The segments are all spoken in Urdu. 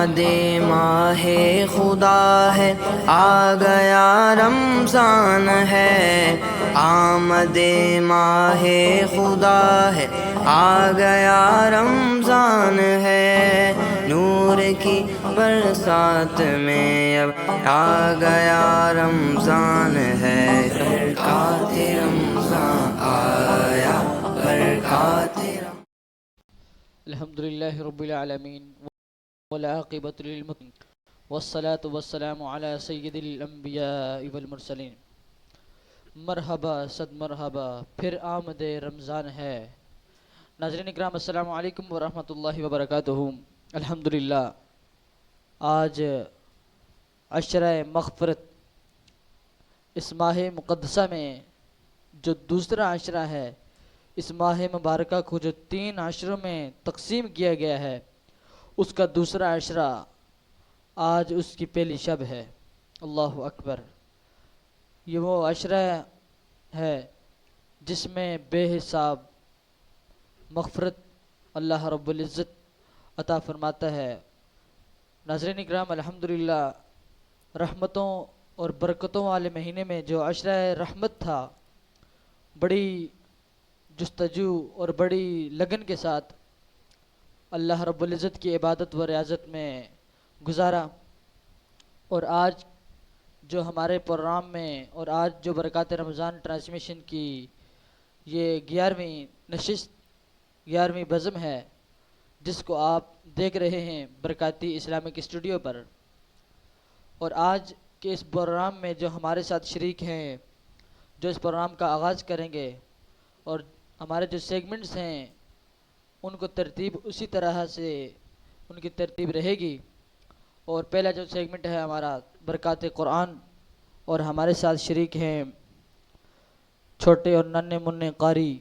آمد ماہ خدا ہے، آ گیا رمضان ہے، آمد ماہ خدا ہے، آ گیا رمضان ہے، نور کی برسات میں اب آ گیا رمضان ہے، برکات رمضان آیا، برکات رمضان۔ الحمدللہ رب العالمین والعاقبۃ للمتقین والصلاة والسلام علی سید الانبیاء والمرسلین۔ مرحبا صد مرحبا، پھر آمد رمضان ہے۔ ناظرین اکرام، السلام علیکم ورحمۃ اللہ وبرکاتہ۔ الحمدللہ آج عشرہ مغفرت، اس ماہ مقدسہ میں جو دوسرا عشرہ ہے، اس ماہ مبارکہ کو جو 3 عشروں میں تقسیم کیا گیا ہے، اس کا دوسرا عشرہ آج اس کی پہلی شب ہے۔ اللہ اکبر۔ یہ وہ عشرہ ہے جس میں بے حساب مغفرت اللہ رب العزت عطا فرماتا ہے۔ ناظرین اکرام، الحمدللہ رحمتوں اور برکتوں والے مہینے میں جو عشرہ رحمت تھا، بڑی جستجو اور بڑی لگن کے ساتھ اللہ رب العزت کی عبادت و ریاضت میں گزارا، اور آج جو ہمارے پروگرام میں اور آج جو برکات رمضان ٹرانسمیشن کی یہ 11ویں نشست، 11ویں بزم ہے، جس کو آپ دیکھ رہے ہیں برکاتی اسلامک اسٹوڈیو پر، اور آج کے اس پروگرام میں جو ہمارے ساتھ شریک ہیں، جو اس پروگرام کا آغاز کریں گے، اور ہمارے جو سیگمنٹس ہیں ان کو ترتیب اسی طرح سے ان کی ترتیب رہے گی۔ اور پہلا جو سیگمنٹ ہے ہمارا برکات قرآن، اور ہمارے ساتھ شریک ہیں چھوٹے اور ننھے منع قاری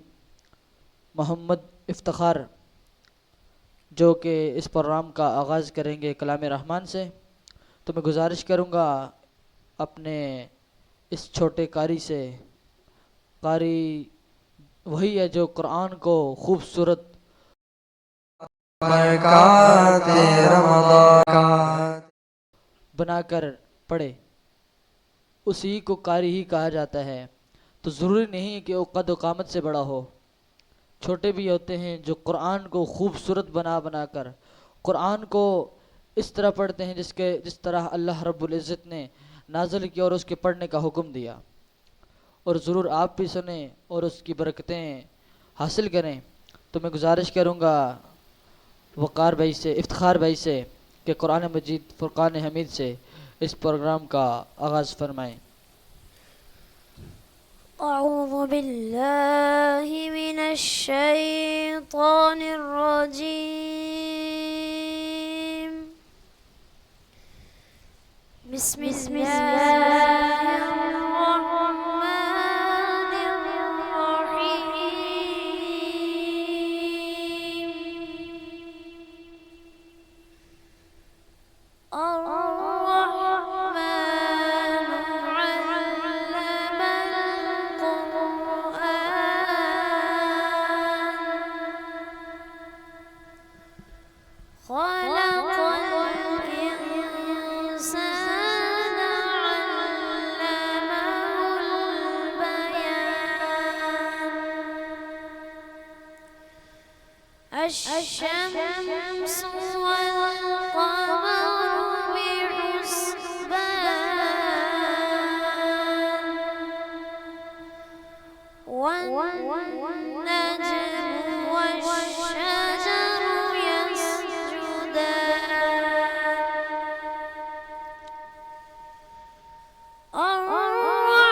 محمد افتخار، جو کہ اس پروگرام کا آغاز کریں گے کلام رحمان سے۔ تو میں گزارش کروں گا اپنے اس چھوٹے قاری سے، قاری وہی ہے جو قرآن کو خوبصورت برکات رمضان بنا کر پڑھے، اسی کو قاری ہی کہا جاتا ہے۔ تو ضروری نہیں کہ وہ قد و قامت سے بڑا ہو، چھوٹے بھی ہوتے ہیں جو قرآن کو خوبصورت بنا کر قرآن کو اس طرح پڑھتے ہیں جس طرح اللہ رب العزت نے نازل کیا اور اس کے پڑھنے کا حکم دیا۔ اور ضرور آپ بھی سنیں اور اس کی برکتیں حاصل کریں۔ تو میں گزارش کروں گا وقار بھائی سے، افتخار بھائی سے، کہ قرآن مجید فرقان حمید سے اس پروگرام کا آغاز فرمائیں۔ اعوذ باللہ من الشیطان الرجیم، بسم اللہ الرحمن الرحیم۔ الرحمن علم القرآن، خلق الإنسان علمه البيان، الشمس والقمر بحسبان، والنجم والشجر يسجدان، الرحمن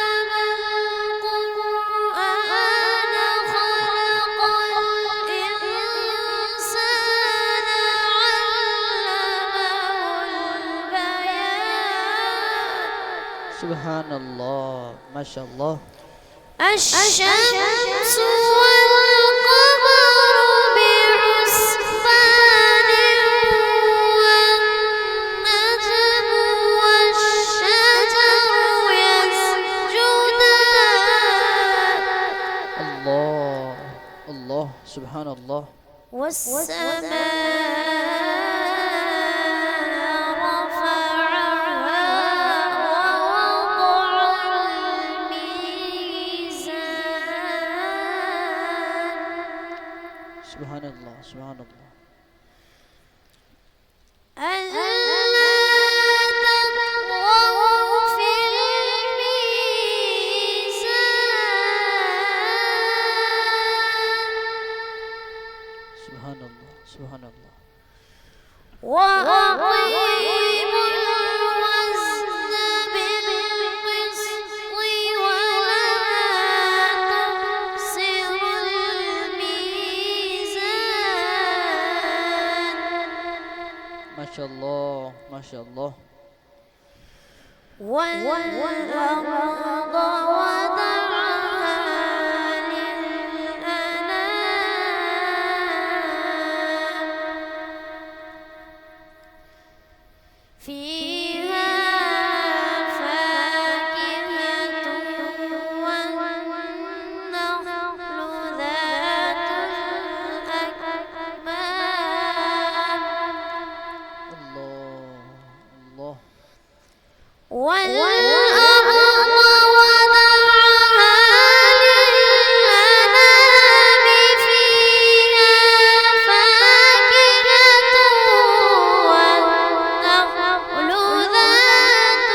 علم القرآن، خلق الإنسان علمه البيان۔ سبحان اللہ، ماشاء اللہ۔ الشمس والقمر بحسبان، والنجم والشجر يسجدان، اللہ اللہ، سبحان اللہ۔ والسماء رفعها ووضع الميزان سبحان اللہ سبحان اللہ. ألا تطغوا في الميزان سبحان اللہ سبحان اللہ. وأقيموا الوزن بالقسط ولا تخسروا الميزان ماشاء اللہ ماشاء اللہ. والأرض وضعها للأنام فيها فاكهة والنخل ذات الأكمام اللہ اللہ. والأرض وضعها للأنام فيها فاكهة والنخل ذات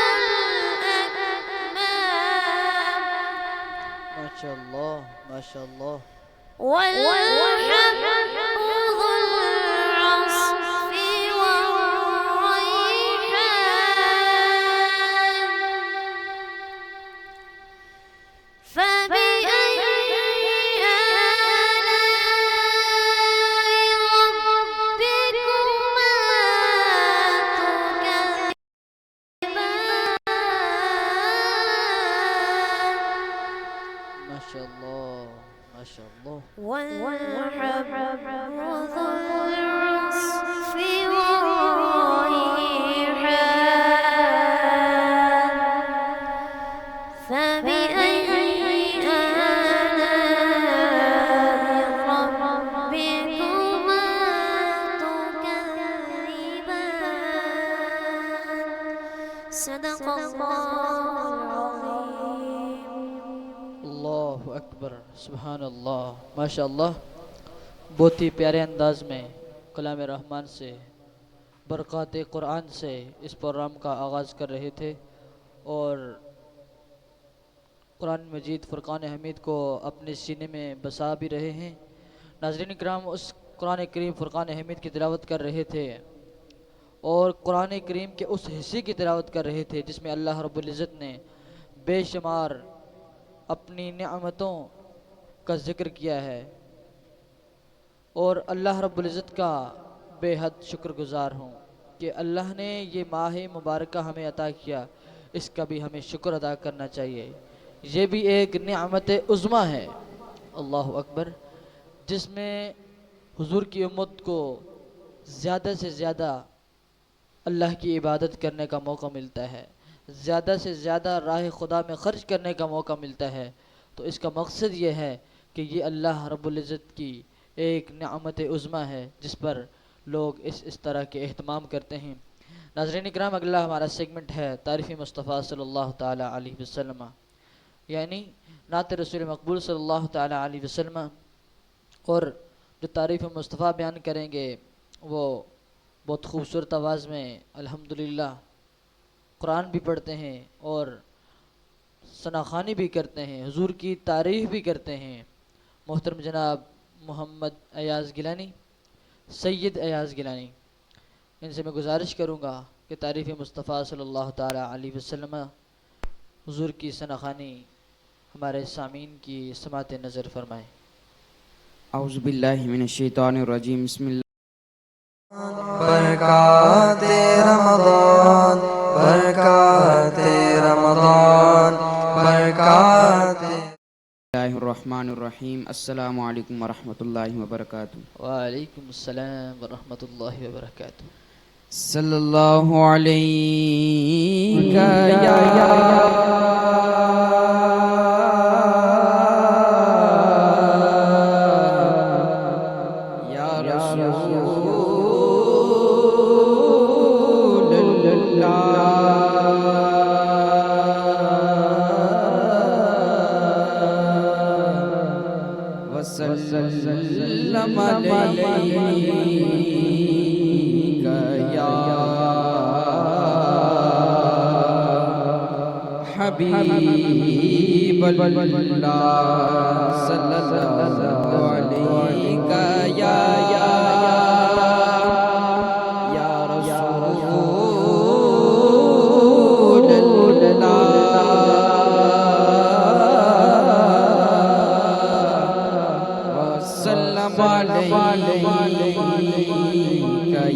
الأكمام ماشاء اللہ ماشاء اللہ. والحب ذو العصف والريحان فبأي ماشاء اللہ ماشاء اللہ. والحب ذو العصف والريحان فبأي آلاء ربكما تكذبان صدق الله العظيم. اللہ اکبر سبحان اللہ ماشاء اللہ. بہت ہی پیارے انداز میں کلام رحمان سے برکات قرآن سے اس پروگرام کا آغاز کر رہے تھے اور قرآن مجید فرقان حمید کو اپنے سینے میں بسا بھی رہے ہیں. ناظرین کرام اس قرآن کریم فرقان حمید کی تلاوت کر رہے تھے اور قرآن کریم کے اس حصے کی تلاوت کر رہے تھے جس میں اللہ رب العزت نے بے شمار اپنی نعمتوں کا ذکر کیا ہے اور اللہ رب العزت کا بے حد شکر گزار ہوں کہ اللہ نے یہ ماہ مبارکہ ہمیں عطا کیا. اس کا بھی ہمیں شکر ادا کرنا چاہیے. یہ بھی ایک نعمت عظمیٰ ہے اللہ اکبر جس میں حضور کی امت کو زیادہ سے زیادہ اللہ کی عبادت کرنے کا موقع ملتا ہے, زیادہ سے زیادہ راہ خدا میں خرچ کرنے کا موقع ملتا ہے. تو اس کا مقصد یہ ہے کہ یہ اللہ رب العزت کی ایک نعمت عظمیٰ ہے جس پر لوگ اس طرح کے اہتمام کرتے ہیں. ناظرین اکرام اگلا ہمارا سیگمنٹ ہے تعریف مصطفیٰ صلی اللہ تعالیٰ علیہ وسلم یعنی نعت رسول مقبول صلی اللہ تعالیٰ علیہ وسلم. اور جو تعریف مصطفیٰ بیان کریں گے وہ بہت خوبصورت آواز میں الحمدللہ قرآن بھی پڑھتے ہیں اور ثناخوانی بھی کرتے ہیں, حضور کی تعریف بھی کرتے ہیں. محترم جناب محمد ایاز گیلانی, سید ایاز گیلانی, ان سے میں گزارش کروں گا کہ تعریف مصطفیٰ صلی اللہ تعالیٰ علیہ وسلم حضور کی ثناخوانی ہمارے سامعین کی سماعت نظر فرمائیں. اعوذ باللہ من الشیطان الرجیم بسم اللہ برکات رمضان برکات رمضان برکات اللہ الرحمن الرحیم. السلام علیکم ورحمۃ اللہ وبرکاتہ. وعلیکم السلام ورحمۃ اللہ وبرکاتہ. صلی اللہ علیہ یا علیک یا حبیب اللہ صلی اللہ علیک یا رسول اللہ وسلم علیک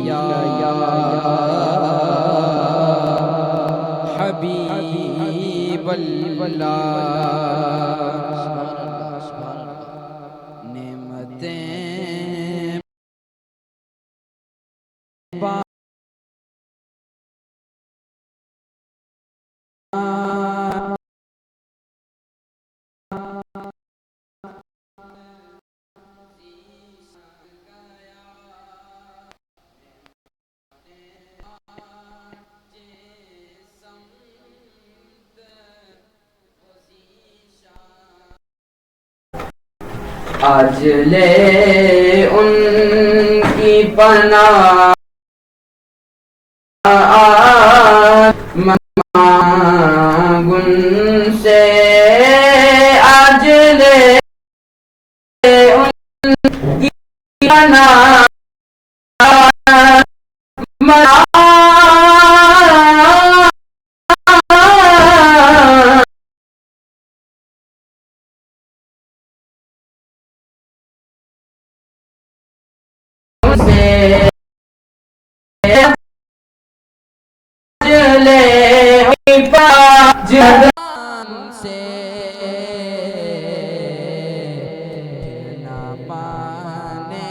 یا حبیب اللہ نعمتیں آج لے ان کی پناہ مانگن سے آج لے ان کی پناہ جہان سے نہ پانے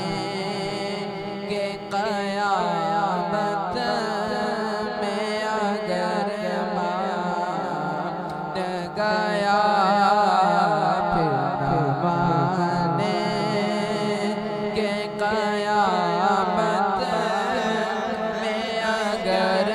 کہ قیامت میں اگر مان گیا پھر نہ پانے کہ قیامت میں اگر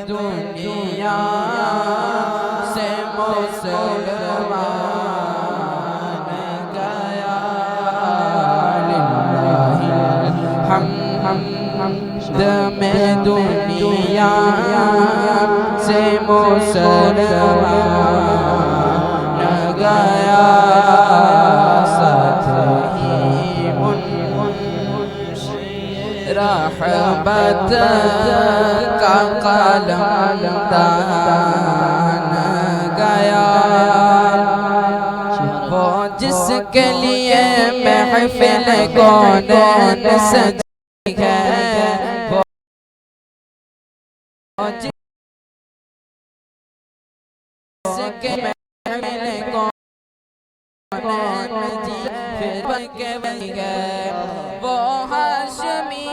دنیا سے مسلمان گیا للہ الحمد میں دنیا سے مسلمان گیا ساتھ ہی رحمت کا قلم دان گیا وہ جس کے لیے محفل کونین سجی ہے وہ جس کے محفل کونین جی پھر کے وہی ہے وہ ہاشمی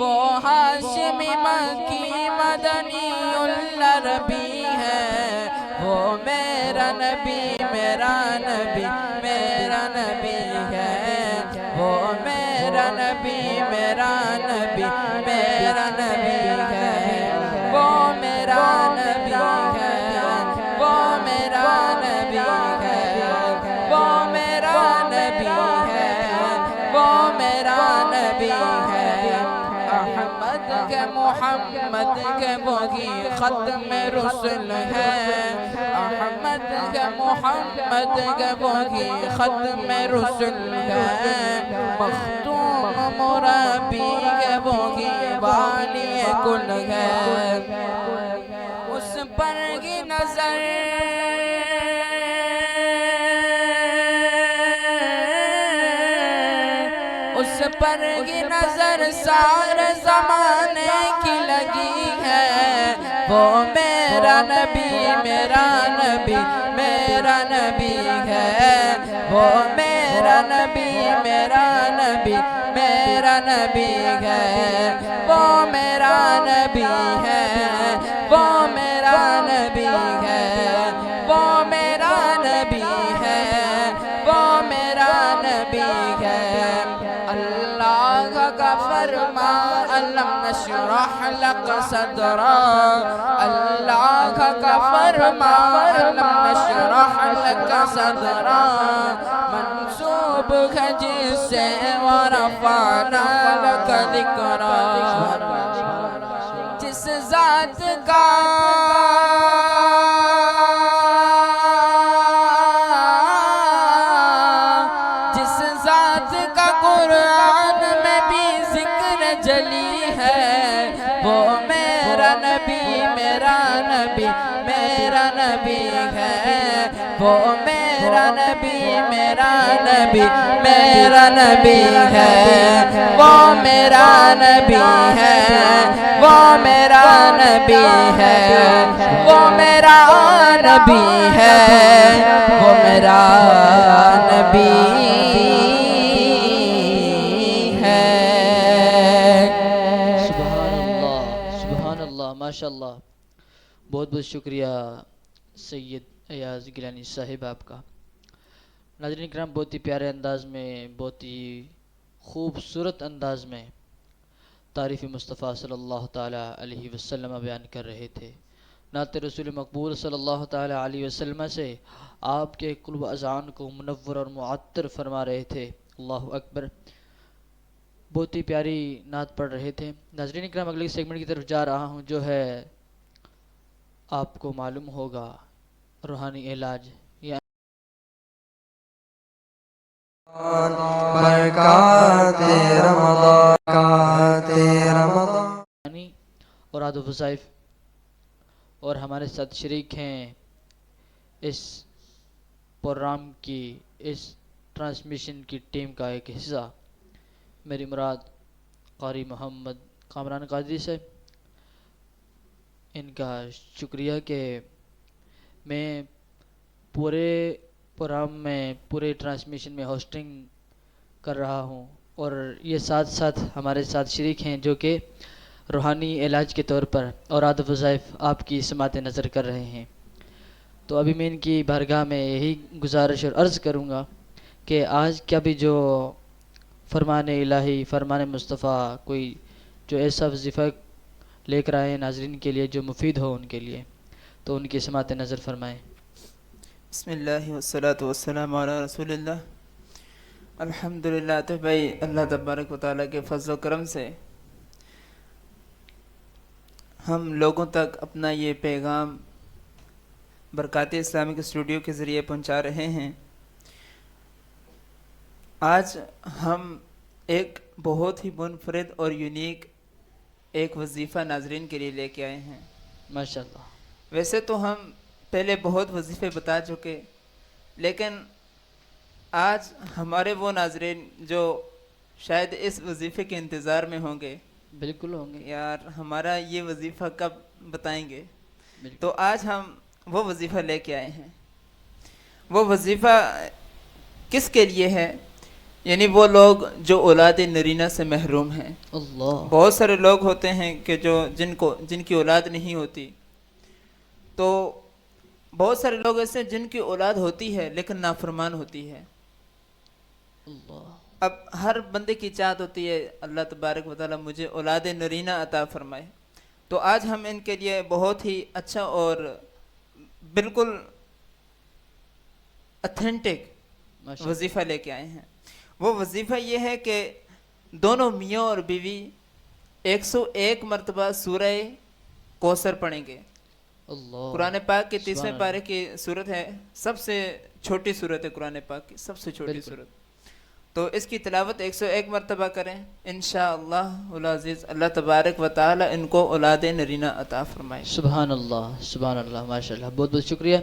وہ ہاشمی مکی مدنی العربی ہے وہ میرا نبی میرا نبی میرا نبی ہے وہ میرا نبی میرا نبی میرا نبی ہے وہ میرا نبی ہے وہ میرا نبی ہے وہ میرا نبی ہے وہ میرا نبی ہے احمد کے محمد کے وہی ختم رسل ہے احمد کے محمد کے وہی ختم رسل ہے مختوم مربی کے وہی والی کل ہے اس پر نظر اس پر کی نظر سارے زمانے کی لگی ہے وہ میرا نبی میرا نبی میرا نبی ہے وہ میرا نبی میرا نبی میرا نبی ہے وہ میرا نبی ہے وہ میرا نبی ہے وہ میرا نبی ہے وہ میرا نبی ہے اللہ کا فرما علم نشرح لك صدرا اللہ کا فرما علم نشرح لك صدرا منسوب ہے جس سے ورفعنا لك ذکرا جس ذات کا قرآن میں بھی ذکر جلی ہے وہ میرا نبی میرا نبی میرا نبی ہے وہ میرا نبی میرا نبی میرا نبی ہے وہ میرا نبی ہے وہ میرا نبی ہے وہ میرا نبی ہے وہ میرا نبی ماشاءاللہ بہت بہت شکریہ سید ایاز گیلانی صاحب آپ کا۔ ناظرین کرام بہت ہی پیارے انداز میں بہت ہی خوبصورت انداز میں تعریف مصطفیٰ صلی اللہ تعالیٰ علیہ وسلم بیان کر رہے تھے۔ نعت رسول مقبول صلی اللہ تعالیٰ علیہ وسلم سے آپ کے قلب اذان کو منور اور معطر فرما رہے تھے۔ اللہ اکبر، بہت ہی پیاری نعت پڑھ رہے تھے۔ ناظرین اکرام اگلے سیگمنٹ کی طرف جا رہا ہوں جو ہے آپ کو معلوم ہوگا روحانی علاج برکات رمضان اور آداب وظائف، اور ہمارے ساتھ شریک ہیں اس پروگرام کی اس ٹرانسمیشن کی ٹیم کا ایک حصہ میری مراد قاری محمد کامران قادری سے۔ ان کا شکریہ کہ میں پورے پروگرام میں پورے ٹرانسمیشن میں ہوسٹنگ کر رہا ہوں، اور یہ ساتھ ساتھ ہمارے ساتھ شریک ہیں جو کہ روحانی علاج کے طور پر اور آداب وظائف آپ کی سماعت نظر کر رہے ہیں۔ تو ابھی میں ان کی بارگاہ میں یہی گزارش اور عرض کروں گا کہ آج کا بھی جو فرمان الہی فرمان مصطفیٰ کوئی جو ایسا وظیفہ لے کر آئے ناظرین کے لیے جو مفید ہو ان کے لیے، تو ان کی سماعت نظر فرمائیں۔ بسم اللہ والصلاة والسلام علی رسول اللہ۔ الحمدللہ، تو بھائی اللہ تبارک و تعالیٰ کے فضل و کرم سے ہم لوگوں تک اپنا یہ پیغام برکات اسلامک اسٹوڈیو کے ذریعے پہنچا رہے ہیں۔ آج ہم ایک بہت ہی منفرد اور یونیک ایک وظیفہ ناظرین کے لیے لے کے آئے ہیں۔ ماشاءاللہ، ویسے تو ہم پہلے بہت وظیفے بتا چکے، لیکن آج ہمارے وہ ناظرین جو شاید اس وظیفے کے انتظار میں ہوں گے، بالکل ہوں گے یار ہمارا یہ وظیفہ کب بتائیں گے، بالکل۔ تو آج ہم وہ وظیفہ لے کے آئے ہیں۔ وہ وظیفہ کس کے لیے ہے؟ یعنی وہ لوگ جو اولاد نرینہ سے محروم ہیں۔ اللہ، بہت سارے لوگ ہوتے ہیں کہ جن کی اولاد نہیں ہوتی، تو بہت سارے لوگ ایسے ہیں جن کی اولاد ہوتی ہے لیکن نافرمان ہوتی ہے۔ اللہ، اب ہر بندے کی چاہت ہوتی ہے اللہ تبارک و تعالیٰ مجھے اولاد نرینہ عطا فرمائے، تو آج ہم ان کے لیے بہت ہی اچھا اور بالکل اتھینٹک وظیفہ لے کے آئے ہیں۔ وہ وظیفہ یہ ہے کہ دونوں میاں اور بیوی 101 مرتبہ سورہ کوثر پڑھیں گے۔ اللہ، قرآن پاک کے 30ویں سبحان پارے کی صورت ہے، سب سے چھوٹی صورت ہے قرآن پاک کی، سب سے چھوٹی بالکل۔ صورت، تو اس کی تلاوت 101 مرتبہ کریں انشاءاللہ العزیز اللہ تبارک و تعالی ان کو اولاد نرینہ عطا فرمائے۔ سبحان اللہ ماشاء اللہ، بہت بہت شکریہ۔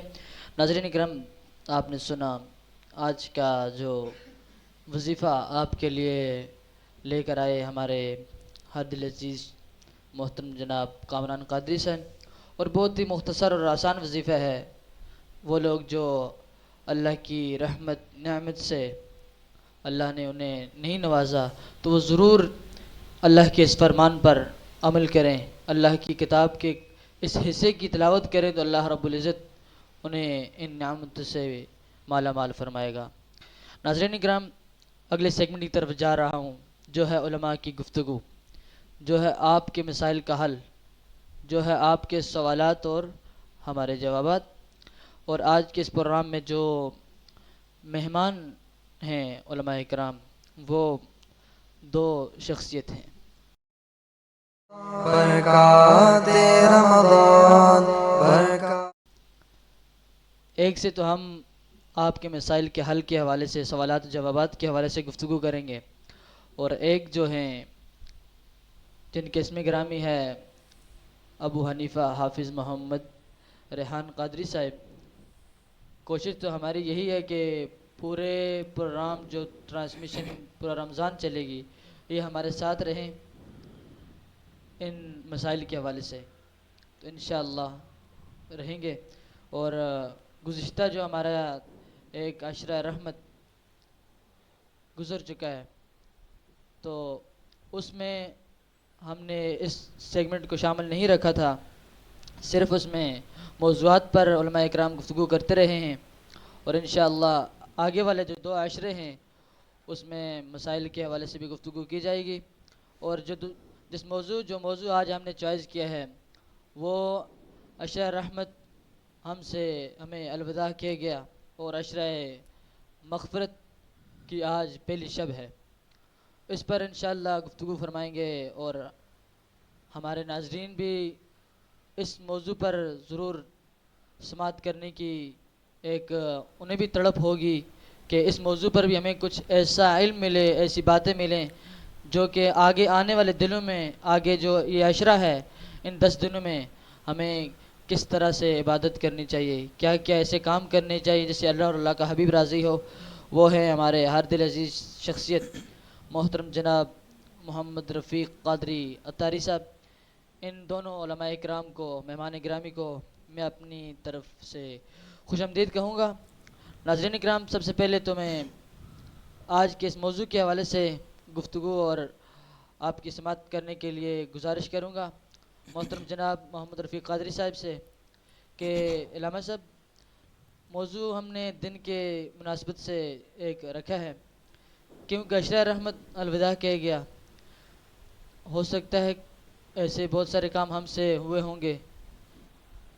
ناظرین کرام، آپ نے سنا آج کا جو وظیفہ آپ کے لیے لے کر آئے ہمارے ہر دل عزیز محترم جناب کامران قادری صاحب، اور بہت ہی مختصر اور آسان وظیفہ ہے۔ وہ لوگ جو اللہ کی رحمت نعمت سے اللہ نے انہیں نہیں نوازا تو وہ ضرور اللہ کے اس فرمان پر عمل کریں، اللہ کی کتاب کے اس حصے کی تلاوت کریں تو اللہ رب العزت انہیں ان نعمت سے مالا مال فرمائے گا۔ ناظرین کرام، اگلے سیگمنٹ کی طرف جا رہا ہوں، جو ہے علماء کی گفتگو، جو ہے آپ کے مسائل کا حل، جو ہے آپ کے سوالات اور ہمارے جوابات۔ اور آج کے اس پروگرام میں جو مہمان ہیں علماء کرام، وہ دو شخصیت ہیں۔ برکات رمضان برکات ایک سے تو ہم آپ کے مسائل کے حل کے حوالے سے، سوالات و جوابات کے حوالے سے گفتگو کریں گے، اور ایک جو ہیں جن کے اسم گرامی ہے ابو حنیفہ حافظ محمد ریحان قادری صاحب۔ کوشش تو ہماری یہی ہے کہ پورے پروگرام جو ٹرانسمیشن پورا رمضان چلے گی یہ ہمارے ساتھ رہیں ان مسائل کے حوالے سے، تو انشاءاللہ رہیں گے۔ اور گزشتہ جو ہمارا ایک عشرہ رحمت گزر چکا ہے، تو اس میں ہم نے اس سیگمنٹ کو شامل نہیں رکھا تھا، صرف اس میں موضوعات پر علماء اکرام گفتگو کرتے رہے ہیں، اور انشاءاللہ آگے والے جو دو عشرے ہیں اس میں مسائل کے حوالے سے بھی گفتگو کی جائے گی۔ اور جس موضوع آج ہم نے چوائس کیا ہے وہ عشرہ رحمت ہمیں الوداع کیا گیا، اور عشرہ مغفرت کی آج پہلی شب ہے، اس پر انشاءاللہ گفتگو فرمائیں گے، اور ہمارے ناظرین بھی اس موضوع پر ضرور سماعت کرنے کی انہیں بھی تڑپ ہوگی کہ اس موضوع پر بھی ہمیں کچھ ایسا علم ملے، ایسی باتیں ملیں جو کہ آگے آنے والے دنوں میں، آگے جو یہ عشرہ ہے ان 10 دنوں میں ہمیں کس طرح سے عبادت کرنی چاہیے، کیا کیا ایسے کام کرنے چاہیے جس سے اللہ اور اللہ کا حبیب راضی ہو۔ وہ ہے ہمارے ہر دل عزیز شخصیت محترم جناب محمد رفیق قادری اتاری صاحب۔ ان دونوں علماء اکرام کو، مہمان گرامی کو میں اپنی طرف سے خوش آمدید کہوں گا۔ ناظرین اکرام، سب سے پہلے تو میں آج کے اس موضوع کے حوالے سے گفتگو اور آپ کی سماعت کرنے کے لیے گزارش کروں گا محترم جناب محمد رفیق قادری صاحب سے کہ علامہ صاحب، موضوع ہم نے دن کے مناسبت سے ایک رکھا ہے، کیونکہ عشرہ رحمت الوداع کہہ گیا، ہو سکتا ہے ایسے بہت سارے کام ہم سے ہوئے ہوں گے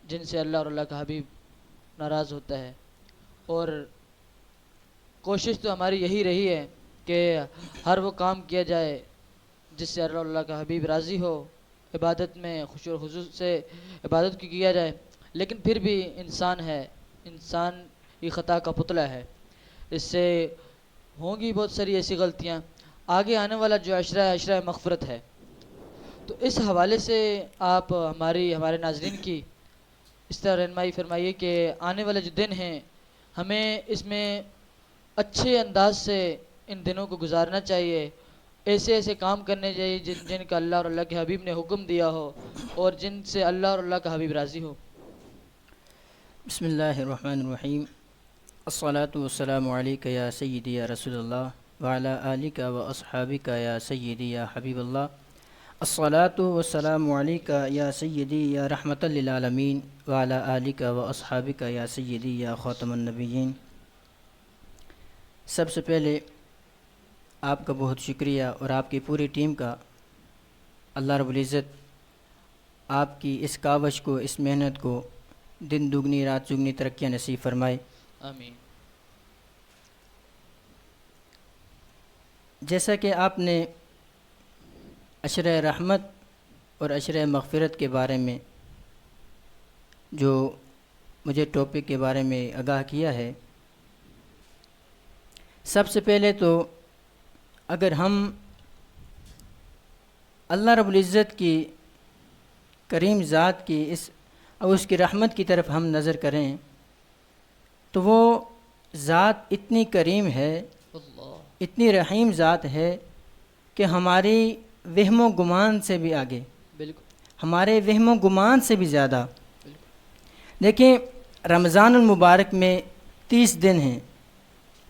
جن سے اللہ اور اللہ کا حبیب ناراض ہوتا ہے، اور کوشش تو ہماری یہی رہی ہے کہ ہر وہ کام کیا جائے جس سے اللہ اور اللہ کا حبیب راضی ہو، عبادت میں خشوع و خضوع سے عبادت کی کیا جائے، لیکن پھر بھی انسان ہے، انسان یہ خطا کا پتلا ہے، اس سے ہوں گی بہت ساری ایسی غلطیاں۔ آگے آنے والا جو عشرہ مغفرت ہے، تو اس حوالے سے آپ ہمارے ناظرین کی اس طرح رہنمائی فرمائیے کہ آنے والے جو دن ہیں ہمیں اس میں اچھے انداز سے ان دنوں کو گزارنا چاہیے، ایسے کام کرنے چاہیے جن کا اللہ اور اللہ کے حبیب نے حکم دیا ہو اور جن سے اللہ اور اللہ کا حبیب راضی ہو۔ بسم اللہ الرحمن الرحیم، الصلاۃ والسلام علیک یا سیدی یا رسول اللہ وعلی آلک و اصحابک یا سیدی یا حبیب اللہ، الصلاۃ والسلام علیک یا سیدی یا رحمۃ للعالمین وعلی آلک و اصحابک یا سیدی یا خاتم النبیین۔ سب سے پہلے آپ کا بہت شکریہ اور آپ کی پوری ٹیم کا۔ اللہ رب العزت آپ کی اس کاوش کو، اس محنت کو دن دگنی رات چگنی ترقیاں نصیب فرمائے، آمین۔ جیسا کہ آپ نے عشرہ رحمت اور عشرہ مغفرت کے بارے میں جو مجھے ٹاپک کے بارے میں آگاہ کیا ہے، سب سے پہلے تو اگر ہم اللہ رب العزت کی کریم ذات کی اس کی رحمت کی طرف ہم نظر کریں تو وہ ذات اتنی کریم ہے، اللہ اتنی رحیم ذات ہے کہ ہماری وہم و گمان سے بھی آگے، بالکل ہمارے وہم و گمان سے بھی زیادہ۔ دیکھیں رمضان المبارک میں 30 دن ہیں،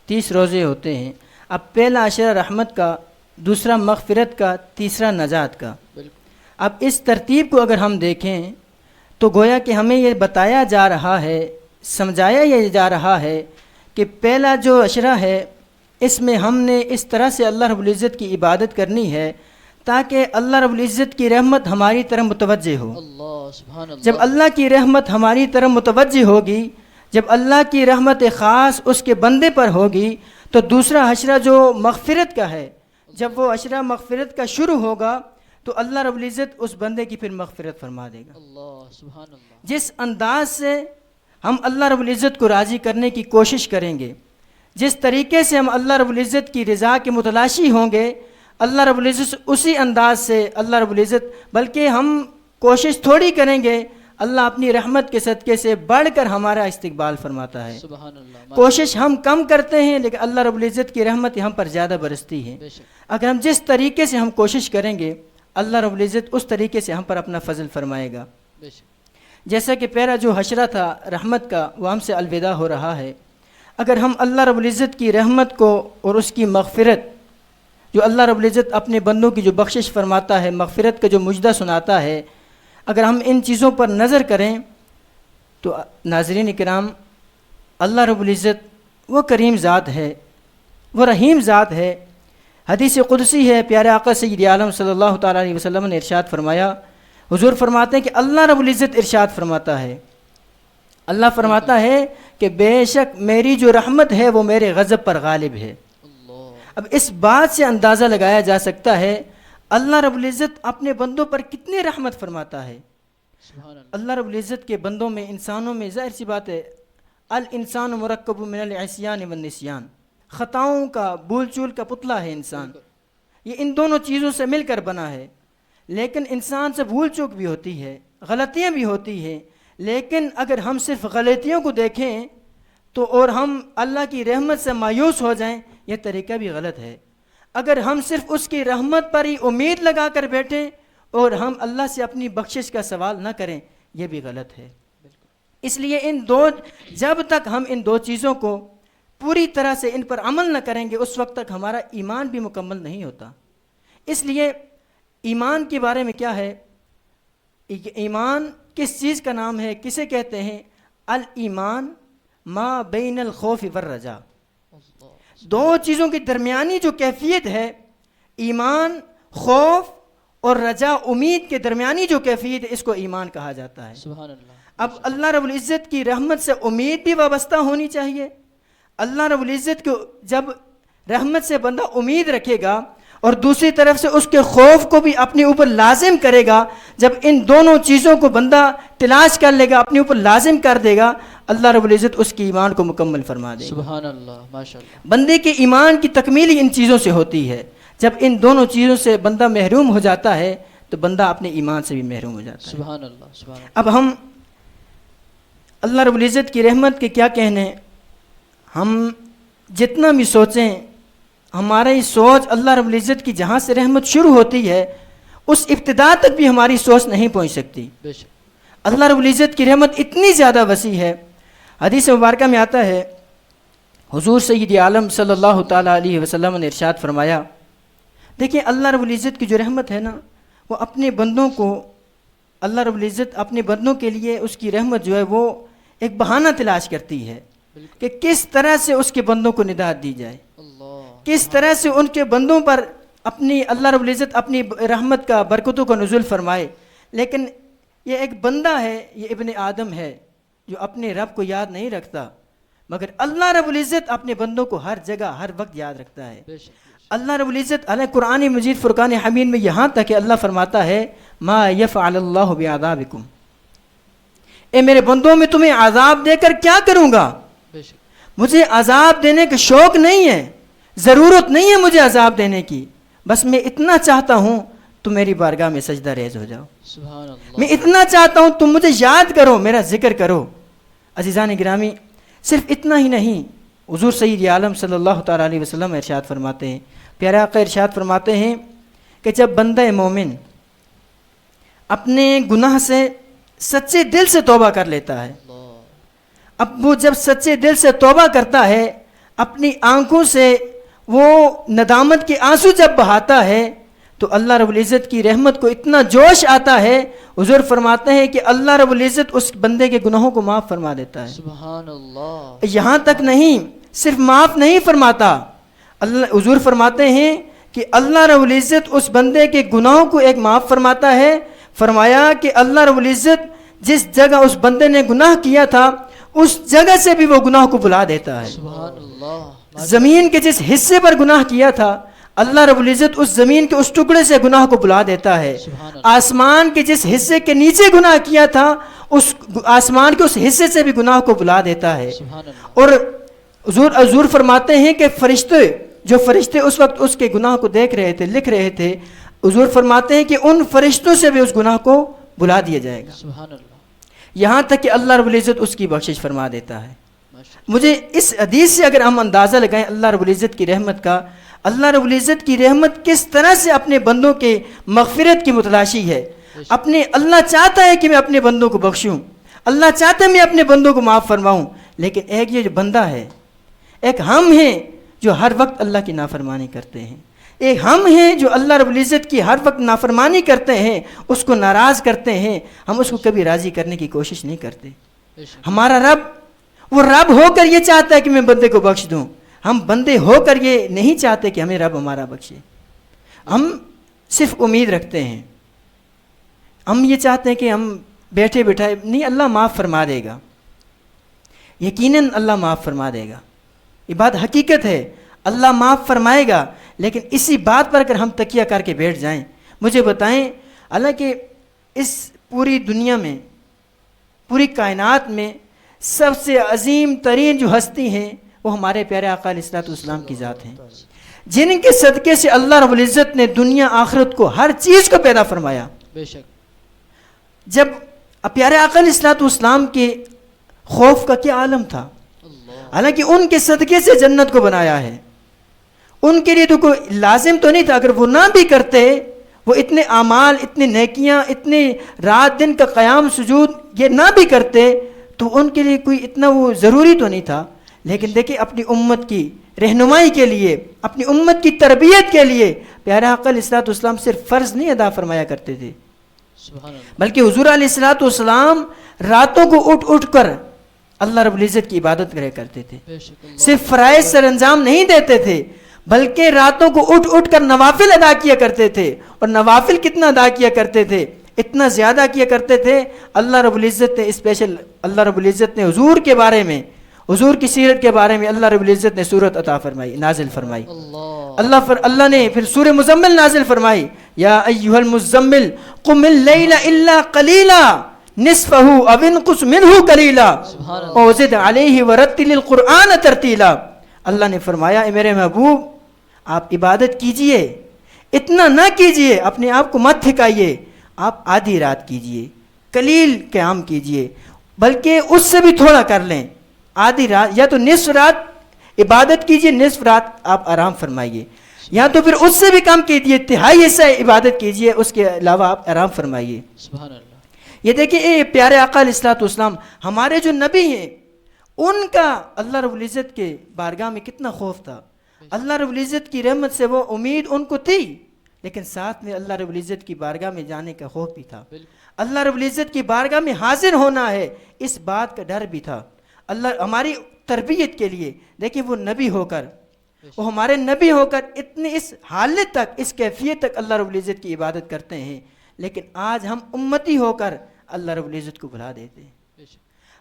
30 روزے ہوتے ہیں۔ اب پہلا عشرہ رحمت کا، دوسرا مغفرت کا، تیسرا نجات کا۔ بالکل اب اس ترتیب کو اگر ہم دیکھیں تو گویا کہ ہمیں یہ بتایا جا رہا ہے، سمجھایا یہ جا رہا ہے کہ پہلا جو عشرہ ہے اس میں ہم نے اس طرح سے اللہ رب العزت کی عبادت کرنی ہے تاکہ اللہ رب العزت کی رحمت ہماری طرف متوجہ ہو۔ اللہ سبحان اللہ، جب اللہ کی رحمت ہماری طرف متوجہ ہوگی، جب اللہ کی رحمت خاص اس کے بندے پر ہوگی تو دوسرا عشرہ جو مغفرت کا ہے، جب وہ عشرہ مغفرت کا شروع ہوگا تو اللہ رب العزت اس بندے کی پھر مغفرت فرما دے گا۔ اللہ سبحان اللہ، جس انداز سے ہم اللہ رب العزت کو راضی کرنے کی کوشش کریں گے، جس طریقے سے ہم اللہ رب العزت کی رضا کے متلاشی ہوں گے، اللہ رب العزت اسی انداز سے اللہ رب العزت، بلکہ ہم کوشش تھوڑی کریں گے، اللہ اپنی رحمت کے صدقے سے بڑھ کر ہمارا استقبال فرماتا ہے۔ سبحان اللہ، کوشش ہم کم کرتے ہیں لیکن اللہ رب العزت کی رحمت ہم پر زیادہ برستی ہے۔ بے شک اگر ہم جس طریقے سے ہم کوشش کریں گے اللہ رب العزت اس طریقے سے ہم پر اپنا فضل فرمائے گا۔ بے شک جیسا کہ پہلا جو حشرہ تھا رحمت کا وہ ہم سے الوداع ہو رہا ہے، اگر ہم اللہ رب العزت کی رحمت کو اور اس کی مغفرت، جو اللہ رب العزت اپنے بندوں کی جو بخشش فرماتا ہے، مغفرت کا جو مجدہ سناتا ہے، اگر ہم ان چیزوں پر نظر کریں تو ناظرین کرام اللہ رب العزت وہ کریم ذات ہے، وہ رحیم ذات ہے۔ حدیث قدسی ہے، پیارے آقا سید عالم صلی اللہ تعالیٰ علیہ وسلم نے ارشاد فرمایا، حضور فرماتے ہیں کہ اللہ رب العزت ارشاد فرماتا ہے، اللہ فرماتا ہے کہ بے شک میری جو رحمت ہے وہ میرے غضب پر غالب ہے۔ اللہ اب اس بات سے اندازہ لگایا جا سکتا ہے اللہ رب العزت اپنے بندوں پر کتنی رحمت فرماتا ہے۔ سبحان اللہ، اللہ رب العزت کے بندوں میں، انسانوں میں ظاہر سی بات ہے، الانسان مرکب من العصیان والنسیان، خطاؤں کا، بھول چول کا پتلا ہے انسان، یہ ان دونوں چیزوں سے مل کر بنا ہے۔ لیکن انسان سے بھول چوک بھی ہوتی ہے، غلطیاں بھی ہوتی ہیں، لیکن اگر ہم صرف غلطیوں کو دیکھیں تو اور ہم اللہ کی رحمت سے مایوس ہو جائیں، یہ طریقہ بھی غلط ہے۔ اگر ہم صرف اس کی رحمت پر ہی امید لگا کر بیٹھیں اور ہم اللہ سے اپنی بخشش کا سوال نہ کریں، یہ بھی غلط ہے۔ اس لیے جب تک ہم ان دو چیزوں کو پوری طرح سے ان پر عمل نہ کریں گے اس وقت تک ہمارا ایمان بھی مکمل نہیں ہوتا۔ اس لیے ایمان کے بارے میں کیا ہے، ایمان کس چیز کا نام ہے، کسے کہتے ہیں؟ الایمان ما بین الخوف والرجاء، دو چیزوں کی درمیانی جو کیفیت ہے، ایمان خوف اور رجا امید کے درمیانی جو کیفیت ہے، اس کو ایمان کہا جاتا ہے۔ سبحان اللہ، اب اللہ رب العزت کی رحمت سے امید بھی وابستہ ہونی چاہیے۔ اللہ رب العزت کو جب رحمت سے بندہ امید رکھے گا اور دوسری طرف سے اس کے خوف کو بھی اپنے اوپر لازم کرے گا، جب ان دونوں چیزوں کو بندہ تلاش کر لے گا، اپنے اوپر لازم کر دے گا، اللہ رب العزت اس کی ایمان کو مکمل فرما دے گا۔ سبحان اللہ، ماشاء اللہ، بندے کے ایمان کی تکمیل ان چیزوں سے ہوتی ہے۔ جب ان دونوں چیزوں سے بندہ محروم ہو جاتا ہے تو بندہ اپنے ایمان سے بھی محروم ہو جاتا ہے۔ سبحان اللہ، سبحان اللہ، اب ہم اللہ رب العزت کی رحمت کے کیا کہنے، ہم جتنا بھی سوچیں، ہماری سوچ اللہ رب العزت کی جہاں سے رحمت شروع ہوتی ہے اس ابتدا تک بھی ہماری سوچ نہیں پہنچ سکتی۔ بے شک اللہ رب العزت کی رحمت اتنی زیادہ وسیع ہے۔ حدیث مبارکہ میں آتا ہے، حضور سید عالم صلی اللہ تعالیٰ علیہ وسلم نے ارشاد فرمایا، دیکھیں اللہ رب العزت کی جو رحمت ہے نا، وہ اپنے بندوں کو، اللہ رب العزت اپنے بندوں کے لیے اس کی رحمت جو ہے وہ ایک بہانہ تلاش کرتی ہے کہ کس طرح سے اس کے بندوں کو نجات دی جائے، اللہ، کس طرح سے ان کے بندوں پر اپنی اللہ رب العزت اپنی رحمت کا، برکتوں کا نزول فرمائے۔ لیکن یہ ایک بندہ ہے، یہ ابن آدم ہے جو اپنے رب کو یاد نہیں رکھتا، مگر اللہ رب العزت اپنے بندوں کو ہر جگہ ہر وقت یاد رکھتا ہے۔ بے شک اللہ رب العزت علیہ قرآن مجید فرقان حمید میں یہاں تک کہ اللہ فرماتا ہے، ما یفعل اللہ بعذابکم، اے میرے بندوں میں تمہیں عذاب دے کر کیا کروں گا، بے شک مجھے عذاب دینے کا شوق نہیں ہے، ضرورت نہیں ہے مجھے عذاب دینے کی، بس میں اتنا چاہتا ہوں تم میری بارگاہ میں سجدہ ریز ہو جاؤ، سبحان اللہ، میں اتنا چاہتا ہوں تم مجھے یاد کرو، میرا ذکر کرو۔ عزیزان گرامی، صرف اتنا ہی نہیں، حضور سید عالم صلی اللہ تعالیٰ علیہ وسلم ارشاد فرماتے ہیں، پیارے آقا ارشاد فرماتے ہیں کہ جب بندہ مومن اپنے گناہ سے سچے دل سے توبہ کر لیتا ہے، اب وہ جب سچے دل سے توبہ کرتا ہے، اپنی آنکھوں سے وہ ندامت کے آنسو جب بہاتا ہے، تو اللہ رب العزت کی رحمت کو اتنا جوش آتا ہے، حضور فرماتے ہیں کہ اللہ رب العزت اس بندے کے گناہوں کو معاف فرما دیتا ہے۔ سبحان اللہ، یہاں تک نہیں، صرف معاف نہیں فرماتا، اللہ حضور فرماتے ہیں کہ اللہ رب العزت اس بندے کے گناہوں کو ایک معاف فرماتا ہے۔ فرمایا کہ اللہ رب العزت جس جگہ اس بندے نے گناہ کیا تھا اس جگہ سے بھی وہ گناہ کو بھلا دیتا ہے۔ سبحان اللہ، زمین کے جس حصے پر گناہ کیا تھا اللہ رب العزت اس زمین کے اس ٹکڑے سے گناہ کو بھلا دیتا ہے۔ سبحان اللہ، آسمان کے جس حصے کے نیچے گناہ کیا تھا اس آسمان کے اس حصے سے بھی گناہ کو بھلا دیتا ہے۔ سبحان اللہ، اور حضور فرماتے ہیں کہ فرشتے اس وقت اس کے گناہ کو دیکھ رہے تھے، لکھ رہے تھے، حضور فرماتے ہیں کہ ان فرشتوں سے بھی اس گناہ کو بھلا دیا جائے گا، سبحان اللہ، یہاں تک کہ اللہ رب العزت اس کی بخشش فرما دیتا ہے۔ ماشاء مجھے اس حدیث سے اگر ہم اندازہ لگائیں اللہ رب العزت کی رحمت کا، اللہ رب العزت کی رحمت کس طرح سے اپنے بندوں کے مغفرت کی متلاشی ہے۔ اللہ چاہتا ہے کہ میں اپنے بندوں کو بخشوں، اللہ چاہتا ہے میں اپنے بندوں کو معاف فرماؤں، لیکن ایک یہ جو بندہ ہے، ایک ہم ہیں جو ہر وقت اللہ کی نافرمانی کرتے ہیں، ایک ہم ہیں جو اللہ رب العزت کی ہر وقت نافرمانی کرتے ہیں، اس کو ناراض کرتے ہیں، ہم اس کو کبھی راضی کرنے کی کوشش نہیں کرتے۔ اللہ، ہمارا رب وہ رب ہو کر یہ چاہتا ہے کہ میں بندے کو بخش دوں، ہم بندے ہو کر یہ نہیں چاہتے کہ ہمیں رب ہمارا بخشے۔ ہم صرف امید رکھتے ہیں، ہم یہ چاہتے ہیں کہ ہم بیٹھے بیٹھائے نہیں، اللہ معاف فرما دے گا، یقیناً اللہ معاف فرما دے گا، یہ بات حقیقت ہے، اللہ معاف فرمائے گا۔ لیکن اسی بات پر اگر ہم تکیہ کر کے بیٹھ جائیں، مجھے بتائیں، حالانکہ اس پوری دنیا میں، پوری کائنات میں سب سے عظیم ترین جو ہستی ہیں وہ ہمارے پیارے آقا علیہ الصلوۃ والسلام کی ذات ہیں، جن کے صدقے سے اللہ رب العزت نے دنیا آخرت کو ہر چیز کو پیدا فرمایا۔ بے شک، جب پیارے آقا علیہ الصلوۃ والسلام کے خوف کا کیا عالم تھا، حالانکہ ان کے صدقے سے جنت کو بنایا ہے، ان کے لیے تو کوئی لازم تو نہیں تھا، اگر وہ نہ بھی کرتے، وہ اتنے اعمال، اتنے نیکیاں، اتنے رات دن کا قیام سجود یہ نہ بھی کرتے تو ان کے لیے کوئی اتنا وہ ضروری تو نہیں تھا، لیکن دیکھیں اپنی امت کی رہنمائی کے لیے، اپنی امت کی تربیت کے لیے پیارے آقا علیہ الصلوۃ والسلام صرف فرض نہیں ادا فرمایا کرتے تھے، سبحان اللہ، بلکہ حضور علیہ الصلوۃ والسلام راتوں کو اٹھ کر اللہ رب العزت کی عبادت کرے کرتے تھے، بے شک اللہ، صرف فرائض سر انجام نہیں دیتے تھے بلکہ راتوں کو اٹھ کر نوافل ادا کیا کرتے تھے، اور نوافل کتنا ادا کیا کرتے تھے، اتنا زیادہ کیا کرتے تھے، اللہ رب العزت نے اسپیشل، اللہ رب العزت نے حضور کے بارے میں، حضور کی سیرت کے بارے میں اللہ رب العزت نے سورت عطا فرمائی، نازل فرمائی، اللہ، اللہ نے پھر سورہ مزمل نازل فرمائی، یا ایھا المزمل قم اللیل الا قلیلا نصفہ او انقص منہ قلیلا او زد علیہ ورتل القرآن ترتیلا۔ اللہ نے فرمایا اے میرے محبوب آپ عبادت کیجئے، اتنا نہ کیجئے، اپنے آپ کو مت تھکائیے، آپ آدھی رات کیجئے، قلیل قیام کیجئے، بلکہ اس سے بھی تھوڑا کر لیں، آدھی رات یا تو نصف رات عبادت کیجئے، نصف رات آپ آرام فرمائیے، یا تو پھر اس سے بھی کم کیجئے، تہائی حصہ عبادت کیجئے، اس کے علاوہ آپ آرام فرمائیے۔ سبحان اللہ، یہ دیکھیں اے پیارے آقا علیہ الصلوۃ والسلام، ہمارے جو نبی ہیں ان کا اللہ رب العزت کے بارگاہ میں کتنا خوف تھا، اللہ رب العزت کی رحمت سے وہ امید ان کو تھی، لیکن ساتھ میں اللہ رب العزت کی بارگاہ میں جانے کا خوف بھی تھا، اللہ رب العزت کی بارگاہ میں حاضر ہونا ہے اس بات کا ڈر بھی تھا۔ اللہ ہماری تربیت کے لیے دیکھیں وہ نبی ہو کر، وہ ہمارے نبی ہو کر اتنے اس حالت تک، اس کیفیت تک اللہ رب العزت کی عبادت کرتے ہیں، لیکن آج ہم امتی ہو کر اللہ رب العزت کو بھلا دیتے ہیں۔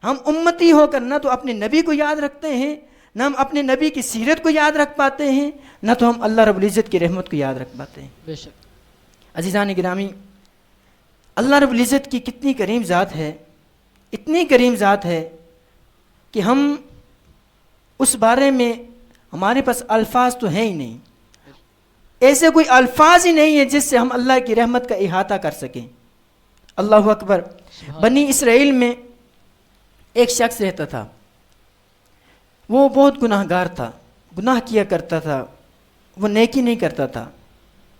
ہم امتی ہو کر نہ تو اپنے نبی کو یاد رکھتے ہیں، نہ ہم اپنے نبی کی سیرت کو یاد رکھ پاتے ہیں، نہ تو ہم اللہ رب العزت کی رحمت کو یاد رکھ پاتے ہیں۔ بے شک، عزیزان گرامی، اللہ رب العزت کی کتنی کریم ذات ہے، اتنی کریم ذات ہے کہ ہم اس بارے میں ہمارے پاس الفاظ تو ہیں ہی نہیں، ایسے کوئی الفاظ ہی نہیں ہے جس سے ہم اللہ کی رحمت کا احاطہ کر سکیں۔ اللہ اکبر۔ بنی اسرائیل میں ایک شخص رہتا تھا، وہ بہت گناہ گار تھا، گناہ کیا کرتا تھا، وہ نیکی نہیں کرتا تھا،